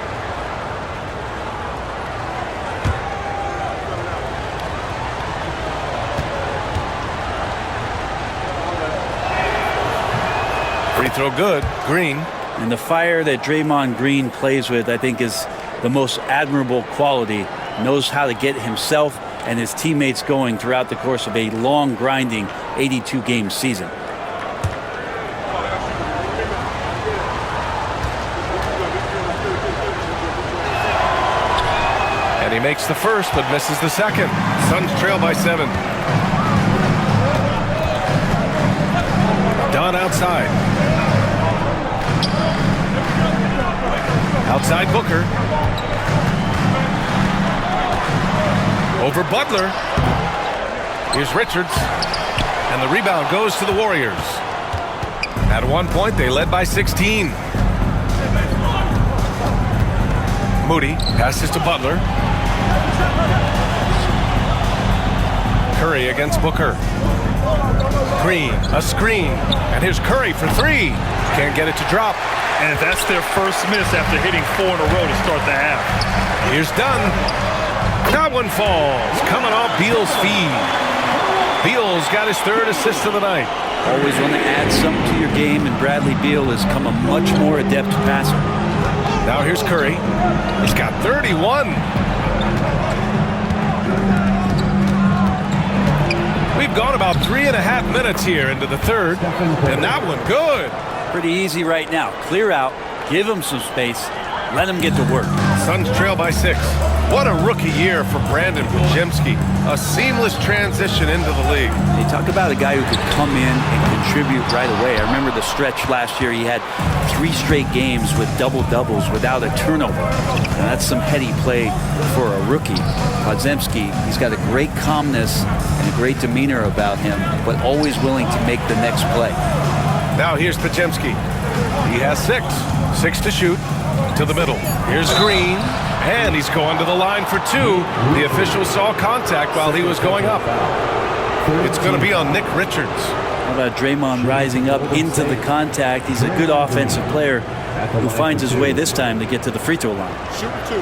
Free throw good. Green. And the fire that Draymond Green plays with, I think, is the most admirable quality. Knows how to get himself and his teammates going throughout the course of a long, grinding 82-game season. And he makes the first, but misses the second. Suns trail by 7. Dunn outside. Outside Booker. Over Butler. Here's Richards. And the rebound goes to the Warriors. At one point, they led by 16. Moody passes to Butler. Curry against Booker. Green, a screen. And here's Curry for 3. Can't get it to drop. And that's their first miss after hitting 4 in a row to start the half. Here's Dunn. That one falls. Coming off Beal's feed. Beal's got his 3rd assist of the night. Always want to add something to your game, and Bradley Beal has come a much more adept passer. Now here's Curry. He's got 31. We've gone about 3.5 minutes here into the third, and that one good. Pretty easy right now. Clear out, give him some space, let him get to work. Suns trail by 6. What a rookie year for Brandon Podziemski. A seamless transition into the league. They talk about a guy who could come in and contribute right away. I remember the stretch last year. He had 3 straight games with double-doubles without a turnover. And that's some heady play for a rookie. Podziemski, he's got a great calmness and a great demeanor about him, but always willing to make the next play. Now here's Podziemski. He has 6. 6 to shoot. To the middle. Here's Green. And he's going to the line for 2. The official saw contact while he was going up. It's going to be on Nick Richards. How about Draymond rising up into the contact? He's a good offensive player who finds his way this time to get to the free throw line. Shoot 2.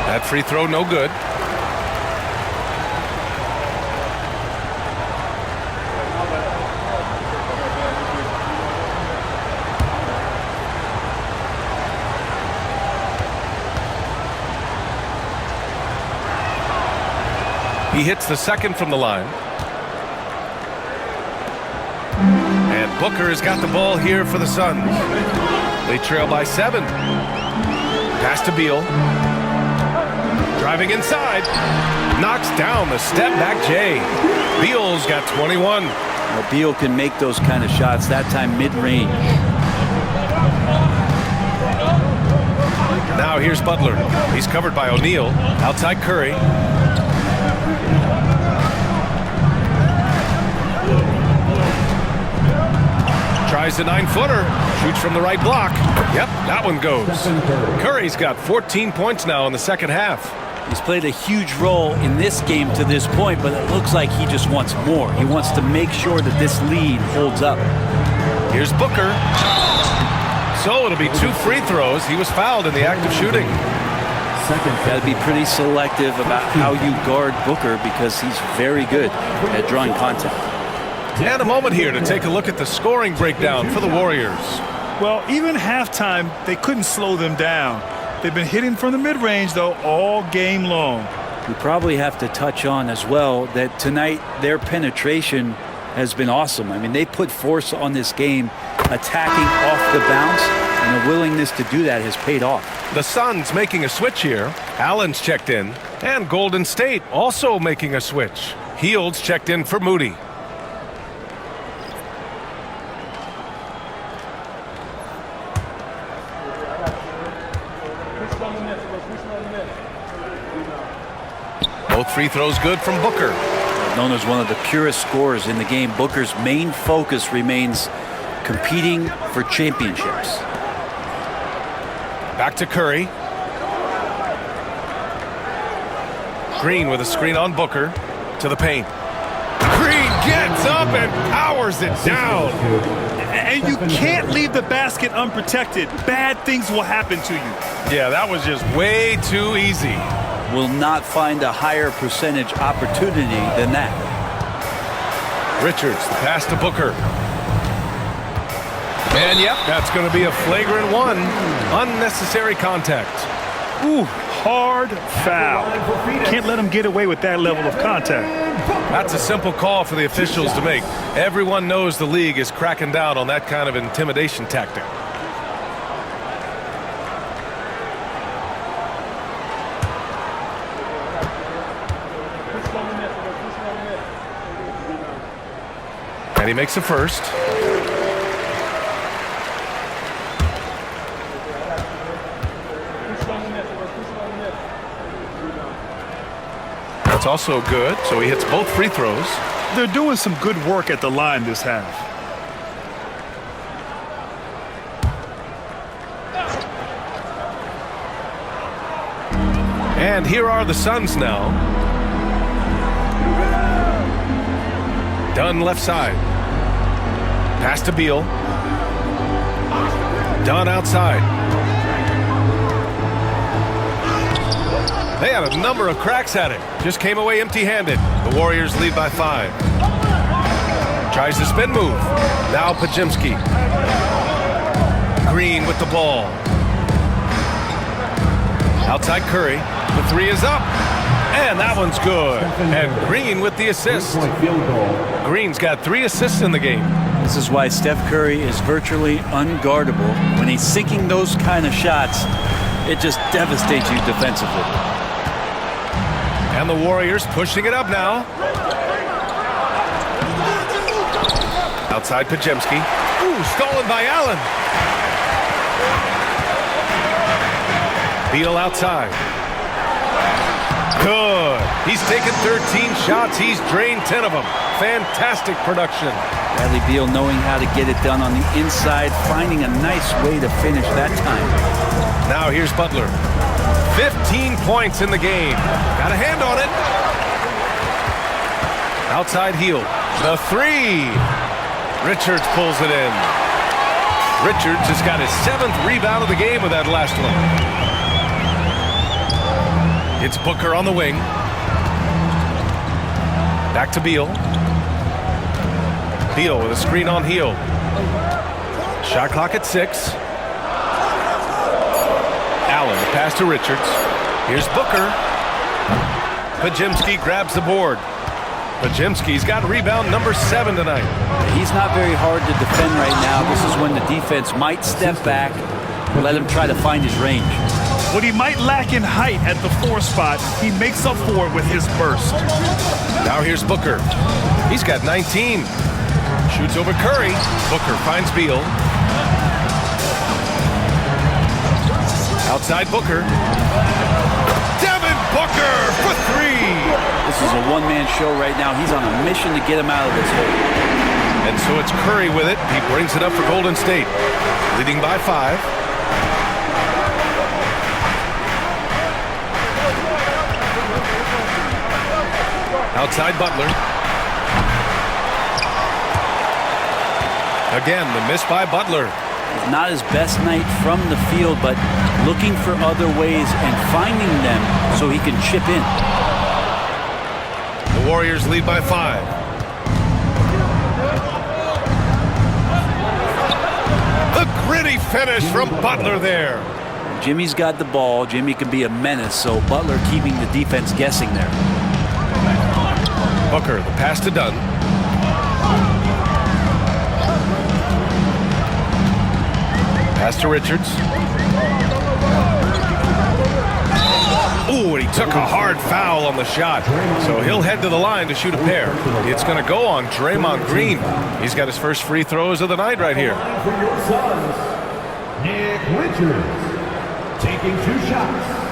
That free throw no good. He hits the second from the line. And Booker has got the ball here for the Suns. They trail by 7. Pass to Beal. Driving inside. Knocks down the step-back J. Beal's got 21. Well, Beal can make those kind of shots, that time mid-range. Now here's Butler. He's covered by O'Neal. Outside Curry. Tries a 9-footer. Shoots from the right block. Yep, that one goes. Curry's got 14 points now in the second half. He's played a huge role in this game to this point, but it looks like he just wants more. He wants to make sure that this lead holds up. Here's Booker. So it'll be 2 free throws. He was fouled in the act of shooting. Got to be pretty selective about how you guard Booker because he's very good at drawing contact. And a moment here to take a look at the scoring breakdown for the Warriors. Well, even halftime, they couldn't slow them down. They've been hitting from the mid-range, though, all game long. We probably have to touch on as well that tonight their penetration has been awesome. I mean, they put force on this game, attacking off the bounce, and the willingness to do that has paid off. The Suns making a switch here. Allen's checked in. And Golden State also making a switch. Hield's checked in for Moody. Both free throws good from Booker. Known as one of the purest scorers in the game, Booker's main focus remains competing for championships. Back to Curry. Green with a screen on Booker to the paint. Green gets up and powers it down. And you can't leave the basket unprotected. Bad things will happen to you. Yeah, that was just way too easy. Will not find a higher percentage opportunity than that. Richards, the pass to Booker. And yep, that's going to be a flagrant one. Unnecessary contact. Ooh, hard foul. Can't let him get away with that level of contact. That's a simple call for the officials to make. Everyone knows the league is cracking down on that kind of intimidation tactic. And he makes a first. That's also good, so he hits both free throws. They're doing some good work at the line this half. And here are the Suns now. Dunn left side. Pass to Beal. Dunn outside. They had a number of cracks at it. Just came away empty-handed. The Warriors lead by 5. Tries the spin move. Now Pajimski. Green with the ball. Outside Curry. The three is up. And that one's good. And Green with the assist. Green's got 3 assists in the game. This is why Steph Curry is virtually unguardable. When he's sinking those kind of shots, it just devastates you defensively. And the Warriors pushing it up now. Outside Pajimski. Ooh, stolen by Allen. Beal outside. Good. He's taken 13 shots. He's drained 10 of them. Fantastic production. Bradley Beal knowing how to get it done on the inside, finding a nice way to finish that time. Now here's Butler. 15 points in the game. Got a hand on it. Outside Hield. The 3. Richards pulls it in. Richards has got his 7th rebound of the game with that last one. It's Booker on the wing. Back to Beal. Beal with a screen on Hield. Shot clock at 6. Allen, the pass to Richards. Here's Booker. Pajimski grabs the board. Pajimski's got rebound number 7 tonight. He's not very hard to defend right now. This is when the defense might step back and let him try to find his range. When he might lack in height at the 4 spot, he makes up for it with his burst. Now here's Booker. He's got 19. Shoots over Curry. Booker finds Beal. Outside Booker. Devin Booker for 3. This is a one-man show right now. He's on a mission to get him out of this hole. And so it's Curry with it. He brings it up for Golden State. Leading by 5. Outside Butler. Again, the miss by Butler. Not his best night from the field, but looking for other ways and finding them so he can chip in. The Warriors lead by 5. The gritty finish from Butler there. Jimmy's got the ball. Jimmy can be a menace, so Butler keeping the defense guessing there. Booker, the pass to Dunn. Pass to Richards. Ooh, and he took a hard foul on the shot. So he'll head to the line to shoot a pair. It's going to go on Draymond Green. He's got his first free throws of the night right here. For your Suns, Nick Richards, taking 2 shots.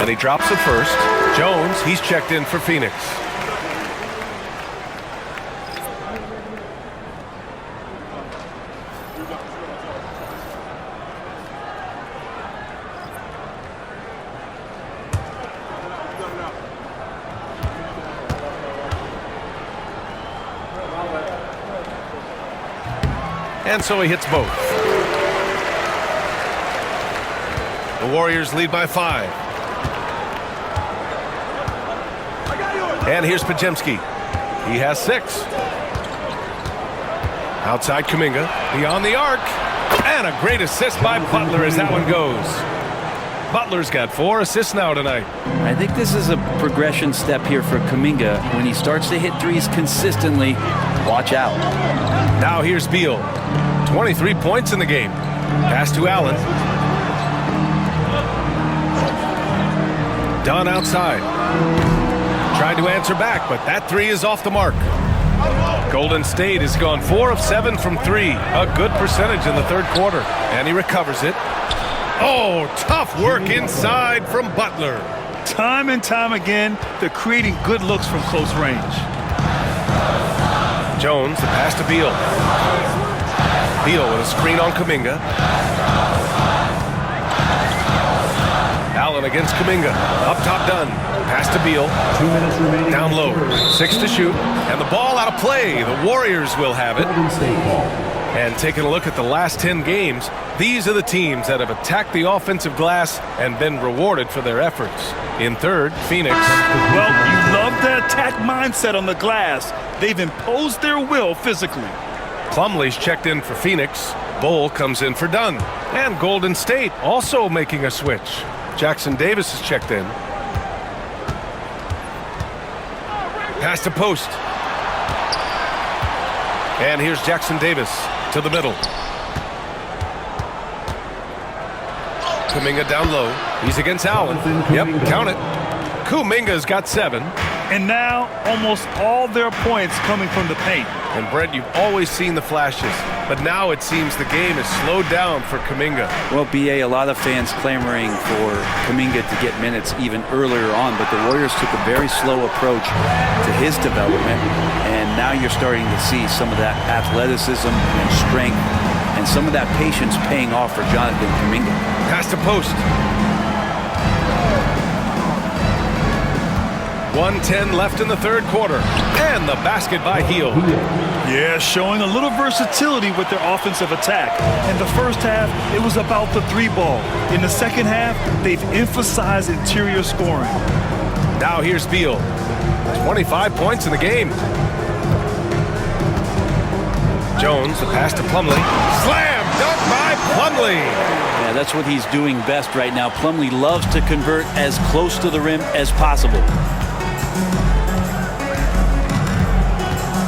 And he drops it first. Jones, he's checked in for Phoenix. And so he hits both. The Warriors lead by 5. And here's Podziemski. He has 6. Outside Kuminga. Beyond the arc. And a great assist by Butler as that one goes. Butler's got 4 assists now tonight. I think this is a progression step here for Kuminga. When he starts to hit threes consistently, watch out. Now here's Beal. 23 points in the game. Pass to Allen. Dunn outside. Tried to answer back, but that 3 is off the mark. Golden State has gone 4 of 7 from 3. A good percentage in the third quarter. And he recovers it. Oh, tough work inside from Butler. Time and time again, they're creating good looks from close range. Jones, the pass to Beal. Beal with a screen on Kuminga. Allen against Kuminga. Up top Dunn. Pass to Beal. 2 minutes remaining. Down low. 6 to shoot. And the ball out of play. The Warriors will have it. Golden State ball. And taking a look at the last 10 games, these are the teams that have attacked the offensive glass and been rewarded for their efforts. In third, Phoenix. Well, you love the attack mindset on the glass. They've imposed their will physically. Plumlee's checked in for Phoenix. Bull comes in for Dunn. And Golden State also making a switch. Jackson Davis is checked in. Pass to post. And here's Jackson Davis to the middle. Kuminga down low. He's against Allen. Yep, count it. Kuminga's got 7. And now almost all their points coming from the paint. And Brent, you've always seen the flashes, but now it seems the game is slowed down for Kuminga. Well, BA, a lot of fans clamoring for Kuminga to get minutes even earlier on, but the Warriors took a very slow approach to his development, and now you're starting to see some of that athleticism and strength and some of that patience paying off for Jonathan Kuminga. Pass to post. 1:10 left in the third quarter. And the basket by Hield. Yeah, showing a little versatility with their offensive attack. In the first half, it was about the 3-ball. In the second half, they've emphasized interior scoring. Now here's Beal. 25 points in the game. Jones, the pass to Plumlee. Slam dunk by Plumlee. Yeah, that's what he's doing best right now. Plumlee loves to convert as close to the rim as possible.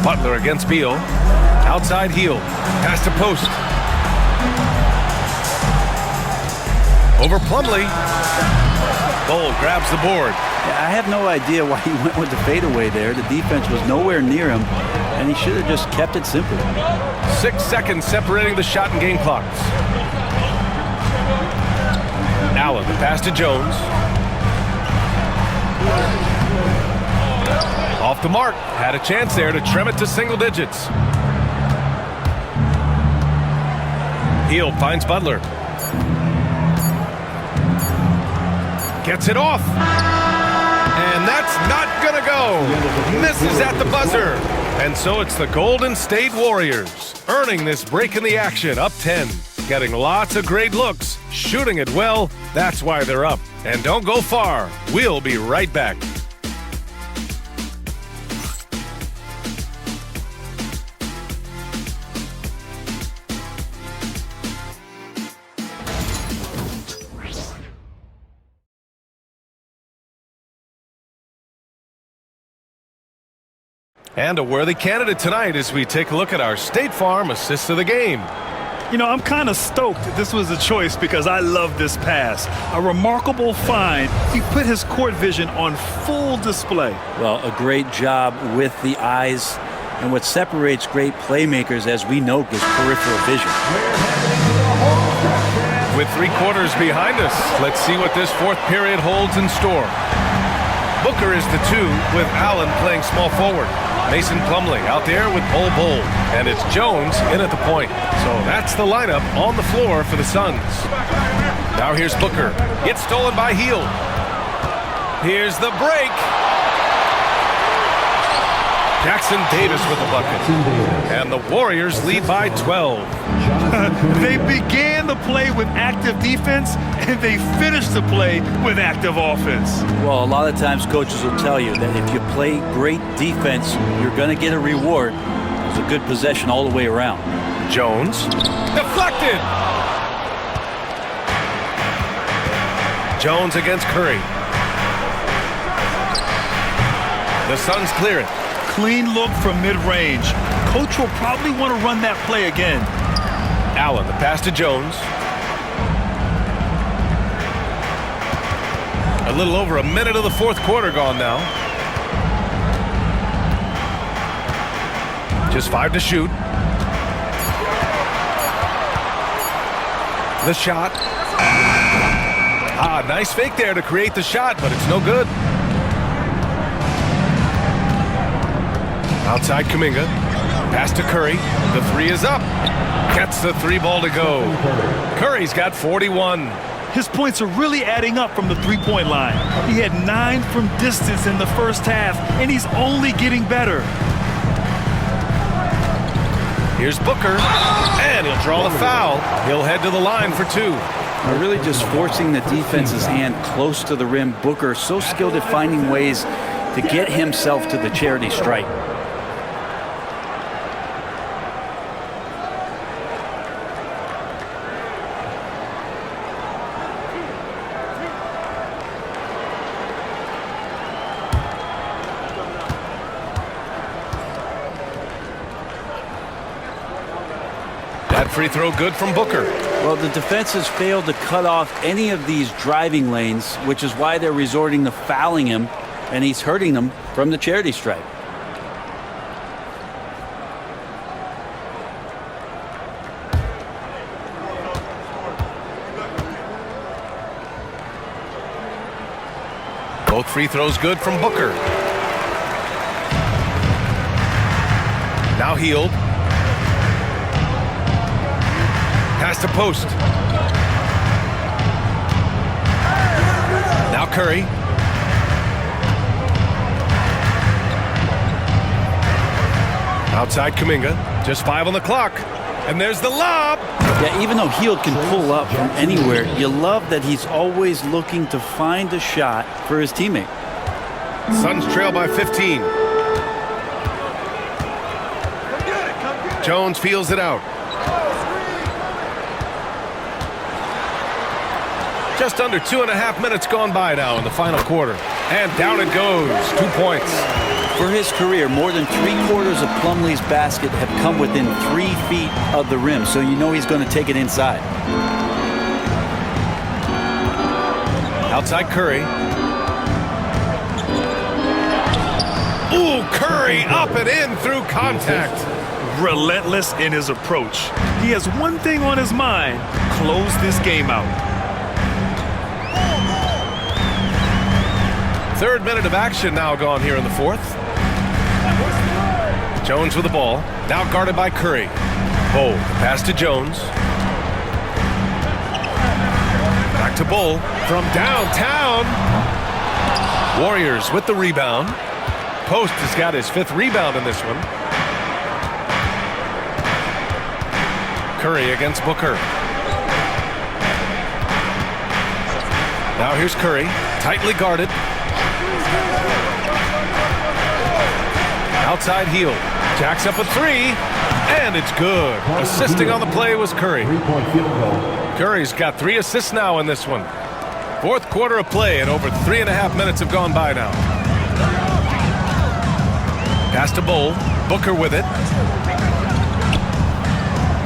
Butler against Beal. Outside Hield. Pass to post. Over Plumlee. Bull grabs the board. Yeah, I have no idea why he went with the fadeaway there. The defense was nowhere near him, and he should have just kept it simple. 6 seconds separating the shot and game clocks. Allen, the pass to Jones. Off the mark. Had a chance there to trim it to single digits. Hield finds Butler. Gets it off. And that's not gonna go. Misses at the buzzer. And so it's the Golden State Warriors earning this break in the action, up 10. Getting lots of great looks, shooting it well. That's why they're up. And don't go far. We'll be right back. And a worthy candidate tonight as we take a look at our State Farm assist of the game. You know, I'm kind of stoked that this was a choice because I love this pass. A remarkable find. He put his court vision on full display. Well, a great job with the eyes. And what separates great playmakers, as we know, is peripheral vision. With 3 quarters behind us, let's see what this fourth period holds in store. Booker is the 2 with Allen playing small forward. Mason Plumlee out there with Bol Bol. And it's Jones in at the point. So that's the lineup on the floor for the Suns. Now here's Booker. It's stolen by Hield. Here's the break. Jackson Davis with the bucket. And the Warriors lead by 12. They began the play with active defense, and they finished the play with active offense. Well, a lot of times coaches will tell you that if you play great defense, you're going to get a reward. It's a good possession all the way around. Jones. Deflected. Jones against Curry. The Suns clear it. Clean look from mid-range. Coach will probably want to run that play again. Allen, the pass to Jones. A little over a minute of the fourth quarter gone now. Just 5 to shoot. The shot. Nice fake there to create the shot, but it's no good. Outside Kuminga. Pass to Curry. The 3 is up. Gets the 3 ball to go. Curry's got 41. His points are really adding up from the three-point line. He had 9 from distance in the first half, and he's only getting better. Here's Booker, and he'll draw the foul. He'll head to the line for 2. They're really just forcing the defense's hand close to the rim. Booker so skilled at finding ways to get himself to the charity stripe. Free throw good from Booker. Well, the defense has failed to cut off any of these driving lanes, which is why they're resorting to fouling him, and he's hurting them from the charity stripe. Both free throws good from Booker. Now Hield. Pass to post. Now Curry. Outside Kuminga. Just 5 on the clock. And there's the lob. Yeah, even though Hield can pull up from anywhere, you love that he's always looking to find a shot for his teammate. Suns trail by 15. Jones feels it out. Just under 2.5 minutes gone by now in the final quarter. And down it goes. 2 points. For his career, more than 3/4 of Plumlee's basket have come within 3 feet of the rim, so you know he's going to take it inside. Outside Curry. Ooh, Curry up and in through contact. Relentless in his approach. He has one thing on his mind: close this game out. 3rd minute of action now gone here in the 4th. Jones with the ball. Now guarded by Curry. Bol, pass to Jones. to Bull from downtown. Warriors with the rebound. Post has got his 5th rebound in this one. Curry against Booker. Now here's Curry, tightly guarded. Outside heel. Jacks up a 3, and it's good. Assisting on the play was Curry. Curry's got 3 assists now in this one. 4th quarter of play, and over 3.5 minutes have gone by now. Pass to Bull. Booker with it.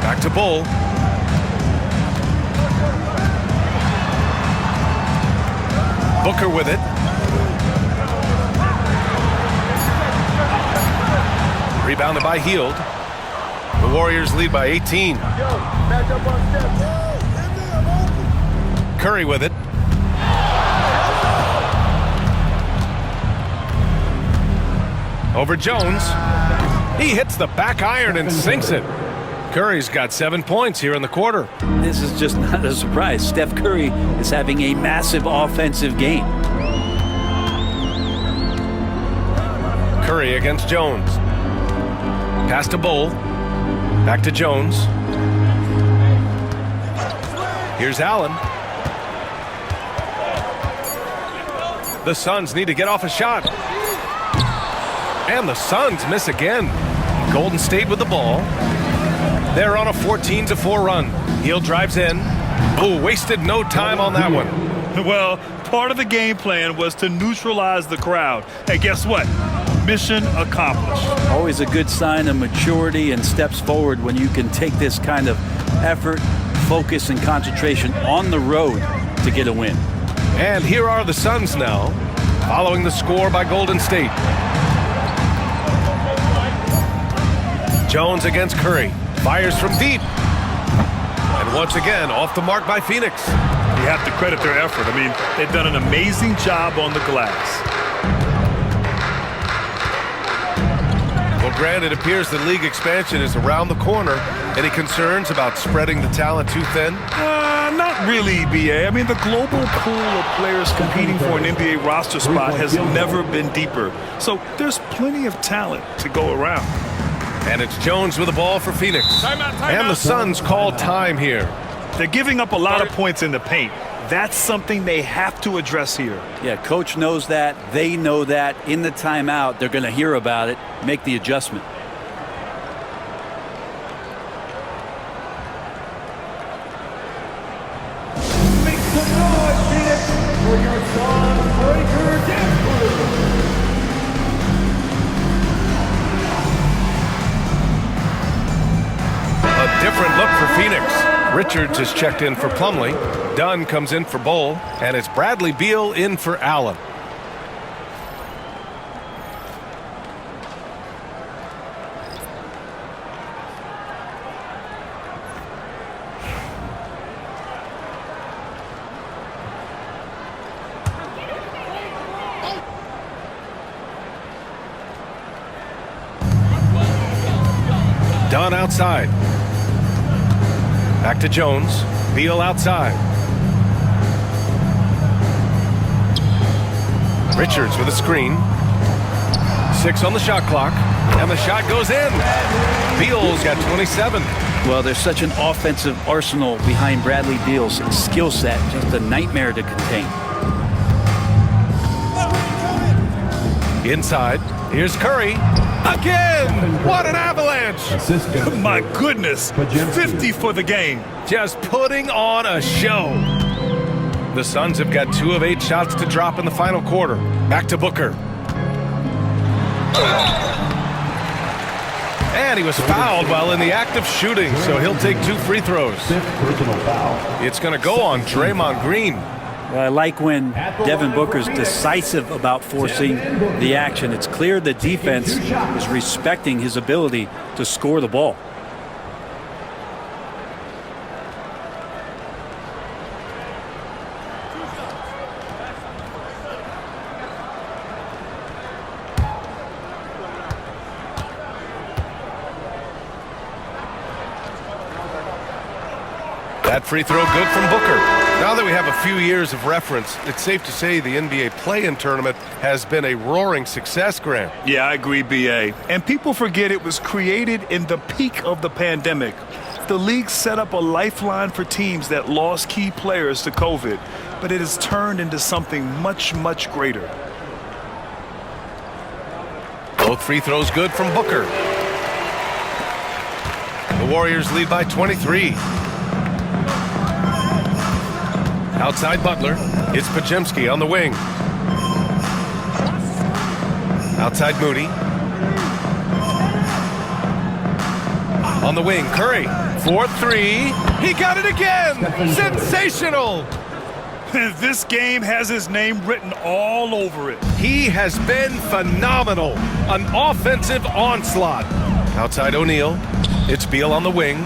Back to Bull. Booker with it. Rebounded by Hield. The Warriors lead by 18. Curry with it. Over Jones. He hits the back iron and sinks it. Curry's got 7 points here in the quarter. This is just not a surprise. Steph Curry is having a massive offensive game. Curry against Jones. Pass to Bull. Back to Jones. Here's Allen. The Suns need to get off a shot. And the Suns miss again. Golden State with the ball. They're on a 14-4 run. Hield drives in. Oh, wasted no time on that one. Well, part of the game plan was to neutralize the crowd. And guess what? Mission accomplished. Always a good sign of maturity and steps forward when you can take this kind of effort, focus, and concentration on the road to get a win. And here are the Suns now, following the score by Golden State. Jones against Curry. Fires from deep. And once again, off the mark by Phoenix. You have to credit their effort. I mean, they've done an amazing job on the glass. Well, Grant, it appears the league expansion is around the corner. Any concerns about spreading the talent too thin? Not really, BA. I mean, the global pool of players competing for an NBA roster spot has never been deeper. So there's plenty of talent to go around. And it's Jones with the ball for Phoenix. And the Suns call time here. They're giving up a lot of points in the paint. That's something they have to address here. Yeah, coach knows that. They know that. In the timeout, they're going to hear about it, make the adjustment. Make some noise, Phoenix, for your Suns breaker dance crew. A different look for Phoenix. Richards has checked in for Plumlee. Dunn comes in for Bull. And it's Bradley Beal in for Allen. Dunn outside. Back to Jones. Beal outside. Richards with a screen. 6 on the shot clock. And the shot goes in. Beal's got 27. Well, there's such an offensive arsenal behind Bradley Beal's skill set. Just a nightmare to contain. Inside. Here's Curry. Again! What an avalanche! My goodness, 50 for the game. Just putting on a show. The Suns have got 2 of 8 shots to drop in the final quarter. Back to Booker. And he was fouled while in the act of shooting, so he'll take 2 free throws. It's going to go on Draymond Green. Well, I like when Devin Booker's decisive about forcing the action. It's clear the defense is respecting his ability to score the ball. That free throw good from Booker. Now that we have a few years of reference, it's safe to say the NBA play-in tournament has been a roaring success, Grant. Yeah, I agree, B.A. And people forget it was created in the peak of the pandemic. The league set up a lifeline for teams that lost key players to COVID, but it has turned into something much, much greater. Both free throws good from Booker. The Warriors lead by 23. Outside Butler, it's Podziemski on the wing. Outside Moody. On the wing, Curry. 4-3. He got it again! Sensational! This game has his name written all over it. He has been phenomenal. An offensive onslaught. Outside O'Neal. It's Beal on the wing.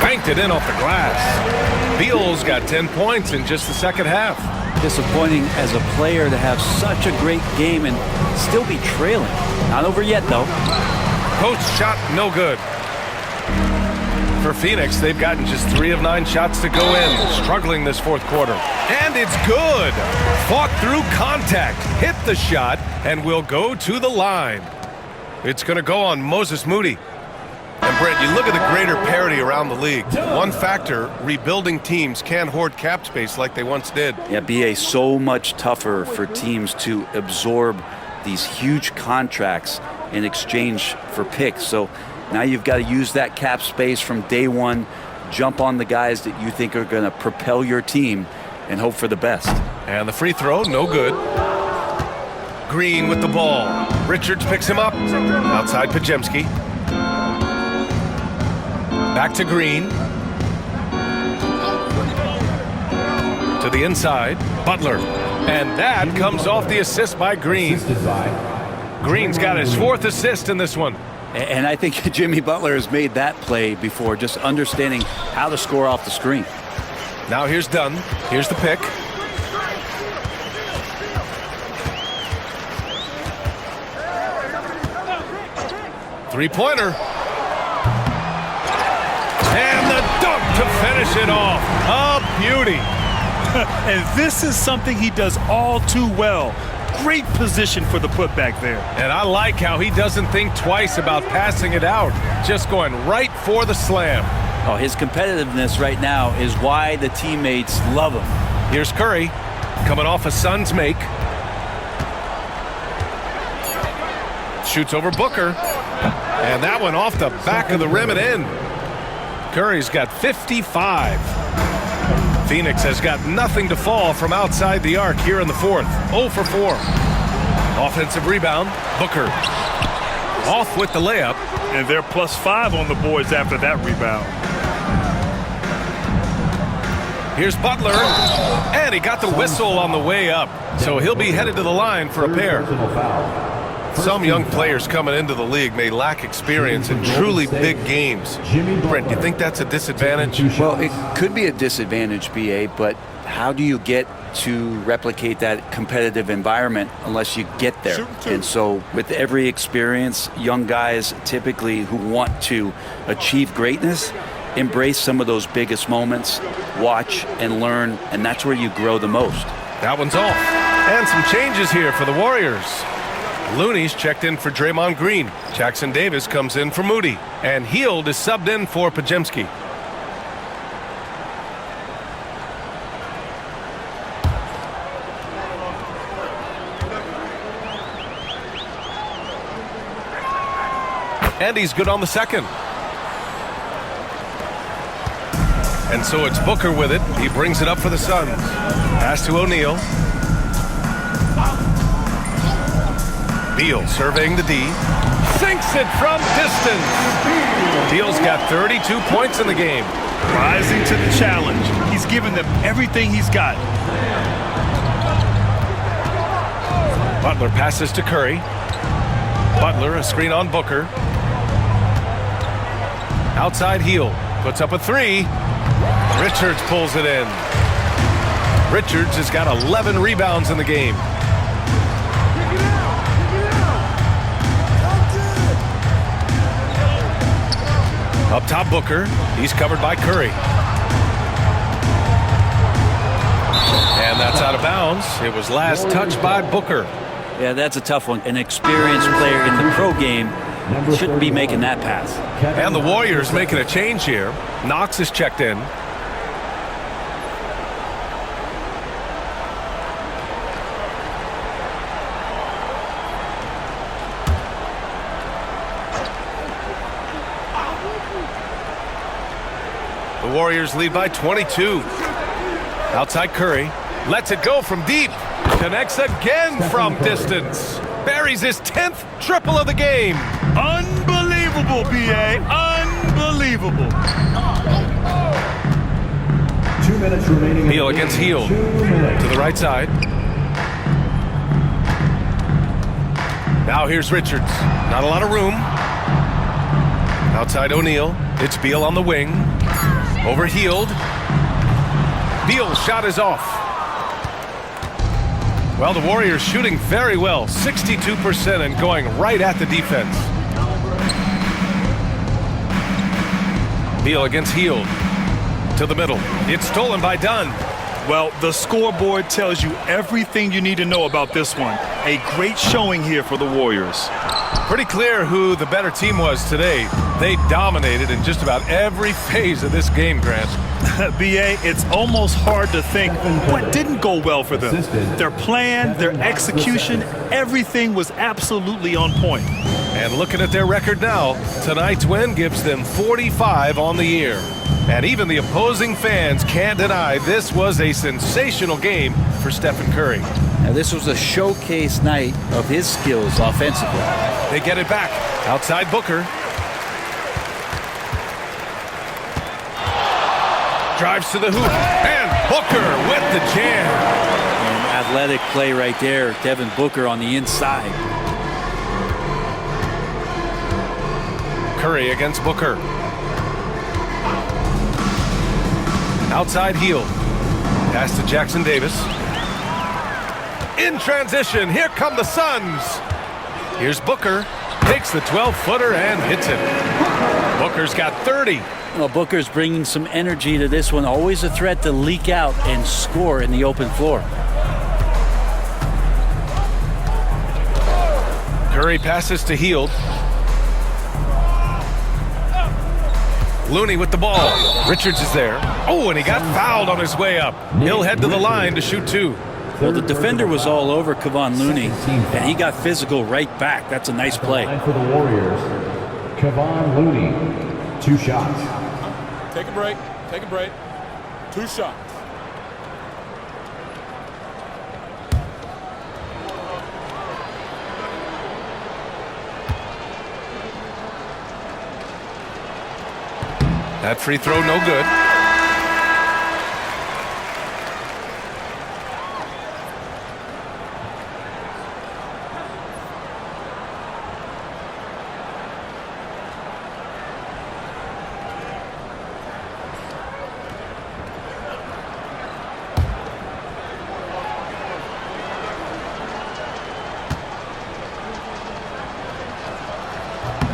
Banked it in off the glass. Beal's got 10 points in just the second half. Disappointing as a player to have such a great game and still be trailing. Not over yet, though. Post shot, no good. For Phoenix, they've gotten just 3 of 9 shots to go in, struggling this fourth quarter. And it's good. Fought through contact, hit the shot, and will go to the line. It's going to go on Moses Moody. And Brent, you look at the greater parity around the league. One factor, rebuilding teams can't hoard cap space like they once did. Yeah, BA, so much tougher for teams to absorb these huge contracts in exchange for picks. So now you've got to use that cap space from day one, jump on the guys that you think are going to propel your team, and hope for the best. And the free throw, no good. Green with the ball. Richards picks him up. Outside Podziemski. Back to Green. To the inside, Butler. And that comes off the assist by Green. Green's got his 4th assist in this one. And I think Jimmy Butler has made that play before, just understanding how to score off the screen. Now here's Dunn. Here's the pick. Three-pointer. And the dunk to finish it off. A beauty. And this is something he does all too well. Great position for the putback there. And I like how he doesn't think twice about passing it out. Just going right for the slam. Oh, his competitiveness right now is why the teammates love him. Here's Curry, coming off a Suns make. Shoots over Booker. And that one off the back of the rim and in. Curry's got 55. Phoenix has got nothing to fall from outside the arc here in the fourth. 0 for 4. Offensive rebound, Booker. Off with the layup. And they're +5 on the boards after that rebound. Here's Butler. And he got the whistle on the way up. So he'll be headed to the line for a pair. Some young players coming into the league may lack experience in truly big games. Brent, do you think that's a disadvantage? Well, it could be a disadvantage, BA, but how do you get to replicate that competitive environment unless you get there? And so with every experience, young guys typically who want to achieve greatness, embrace some of those biggest moments, watch and learn, and that's where you grow the most. That one's off. And some changes here for the Warriors. Looney's checked in for Draymond Green. Jackson Davis comes in for Moody. And Hield is subbed in for Podziemski. And he's good on the second. And so it's Booker with it. He brings it up for the Suns. Pass to O'Neal. Beal surveying the D. Sinks it from distance. Beal's got 32 points in the game. Rising to the challenge. He's given them everything he's got. Butler passes to Curry. Butler, a screen on Booker. Outside Hield. Puts up a 3. Richards pulls it in. Richards has got 11 rebounds in the game. Up top, Booker. He's covered by Curry. And that's out of bounds. It was last touched by Booker. Yeah, that's a tough one. An experienced player in the pro game shouldn't be making that pass. And the Warriors making a change here. Knox is checked in. The Warriors lead by 22. Outside Curry. Lets it go from deep. Connects again from distance. Buries his 10th triple of the game. Unbelievable, B.A. Unbelievable. 2 minutes remaining. Beal against Hield. To the right side. Now here's Richards. Not a lot of room. Outside O'Neal. It's Beal on the wing. Over Hield. Beal's shot is off. Well, the Warriors shooting very well. 62% and going right at the defense. Beal against Hield. To the middle. It's stolen by Dunn. Well, the scoreboard tells you everything you need to know about this one. A great showing here for the Warriors. Pretty clear who the better team was today. They dominated in just about every phase of this game, Grant. B.A., it's almost hard to think what didn't go well for them. Their plan, their execution, everything was absolutely on point. And looking at their record now, tonight's win gives them 45 on the year. And even the opposing fans can't deny this was a sensational game for Stephen Curry. Now, this was a showcase night of his skills offensively. They get it back. Outside Booker. Drives to the hoop. And Booker with the jam. An athletic play right there. Devin Booker on the inside. Curry against Booker. Outside Hield. Pass to Jackson Davis. In transition, here come the Suns. Here's Booker. Takes the 12-footer and hits it. Booker's got 30. Well, Booker's bringing some energy to this one. Always a threat to leak out and score in the open floor. Curry passes to Hield. Looney with the ball. Richards is there. Oh, and he got fouled on his way up. He'll head to the line to shoot two. Well, the defender was all over Kevon Looney, and he got physical right back. That's a nice play. For the Warriors, Kevon Looney, 2 shots. Take a break. Take a break. 2 shots. That free throw no good.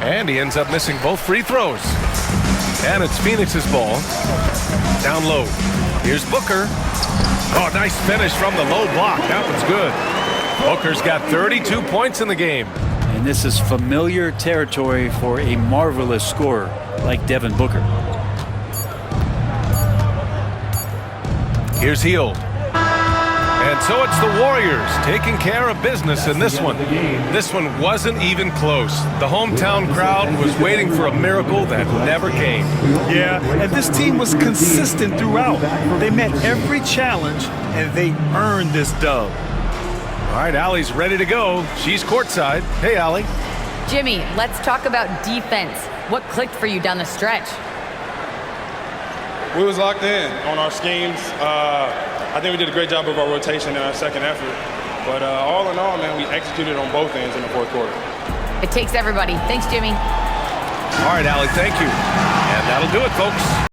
And he ends up missing both free throws. And it's Phoenix's ball. Down low. Here's Booker. Oh, nice finish from the low block. That was good. Booker's got 32 points in the game. And this is familiar territory for a marvelous scorer like Devin Booker. Here's Hield. And so it's the Warriors taking care of business in this one. This one wasn't even close. The hometown crowd was waiting for a miracle that never came. Yeah, and this team was consistent throughout. They met every challenge, and they earned this dub. All right, Allie's ready to go. She's courtside. Hey, Allie. Jimmy, let's talk about defense. What clicked for you down the stretch? We was locked in on our schemes. I think we did a great job of our rotation in our second effort. But all in all, man, we executed on both ends in the fourth quarter. It takes everybody. Thanks, Jimmy. All right, Allie, thank you. And that'll do it, folks.